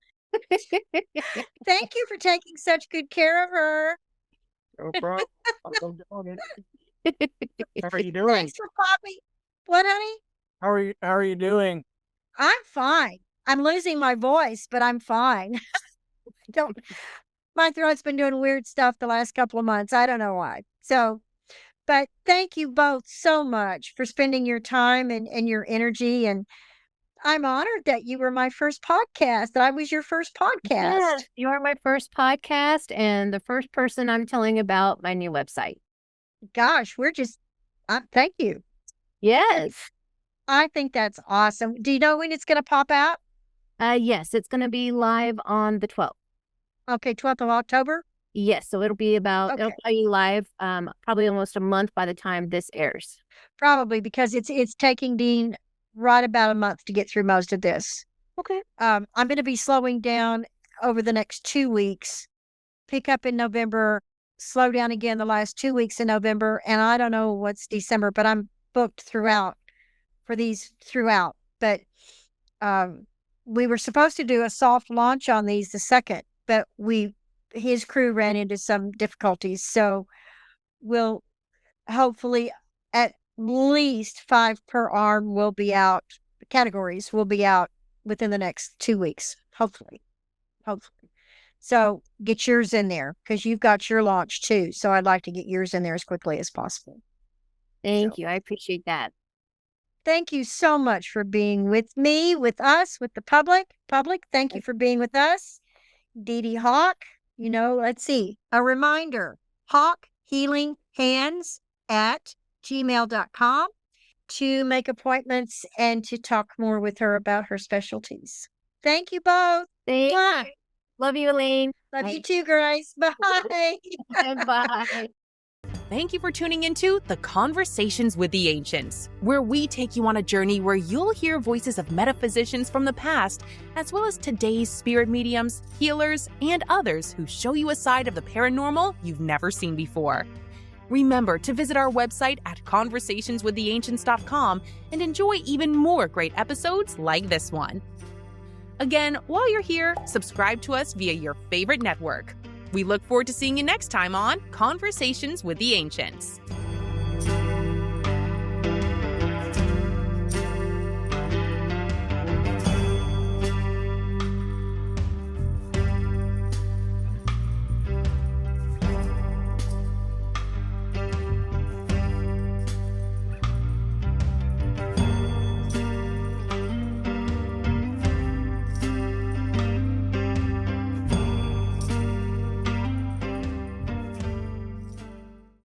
Thank you for taking such good care of her. No problem. I'm doing it. How are you doing? Thanks for popping. What, honey? How are you doing? I'm fine. I'm losing my voice, but I'm fine. My throat's been doing weird stuff the last couple of months. I don't know why. So, but thank you both so much for spending your time and your energy. And I'm honored that you were my first podcast, that I was your first podcast. Yes, you are my first podcast and the first person I'm telling about my new website. Gosh, thank you. Yes. I think that's awesome. Do you know when it's going to pop out? Yes, it's going to be live on the 12th. Okay, 12th of October? Yes, so it'll be Okay. it'll be live probably almost a month by the time this airs. Probably because it's taking Dean right about a month to get through most of this. Okay. I'm going to be slowing down over the next 2 weeks, pick up in November, slow down again the last 2 weeks in November, and I don't know what's December, but I'm booked throughout. But we were supposed to do a soft launch on these the 2nd, but his crew ran into some difficulties, so we'll hopefully at least 5 per arm will be out. Categories will be out within the next 2 weeks, hopefully. So get yours in there because you've got your launch too. So I'd like to get yours in there as quickly as possible. Thank you. I appreciate that. Thank you so much for being with me, with us, with the public. Thank you for being with us. DeeDee Hawk, let's see. A reminder, Hawk Healing Hands at gmail.com to make appointments and to talk more with her about her specialties. Thank you both. Thank Mwah. you. Love you, Elaine. Love you too, Grace. Bye. Bye. Thank you for tuning into The Conversations with the Ancients, where we take you on a journey where you'll hear voices of metaphysicians from the past, as well as today's spirit mediums, healers, and others who show you a side of the paranormal you've never seen before. Remember to visit our website at conversationswiththeancients.com and enjoy even more great episodes like this one. Again, while you're here, subscribe to us via your favorite network. We look forward to seeing you next time on Conversations with the Ancients.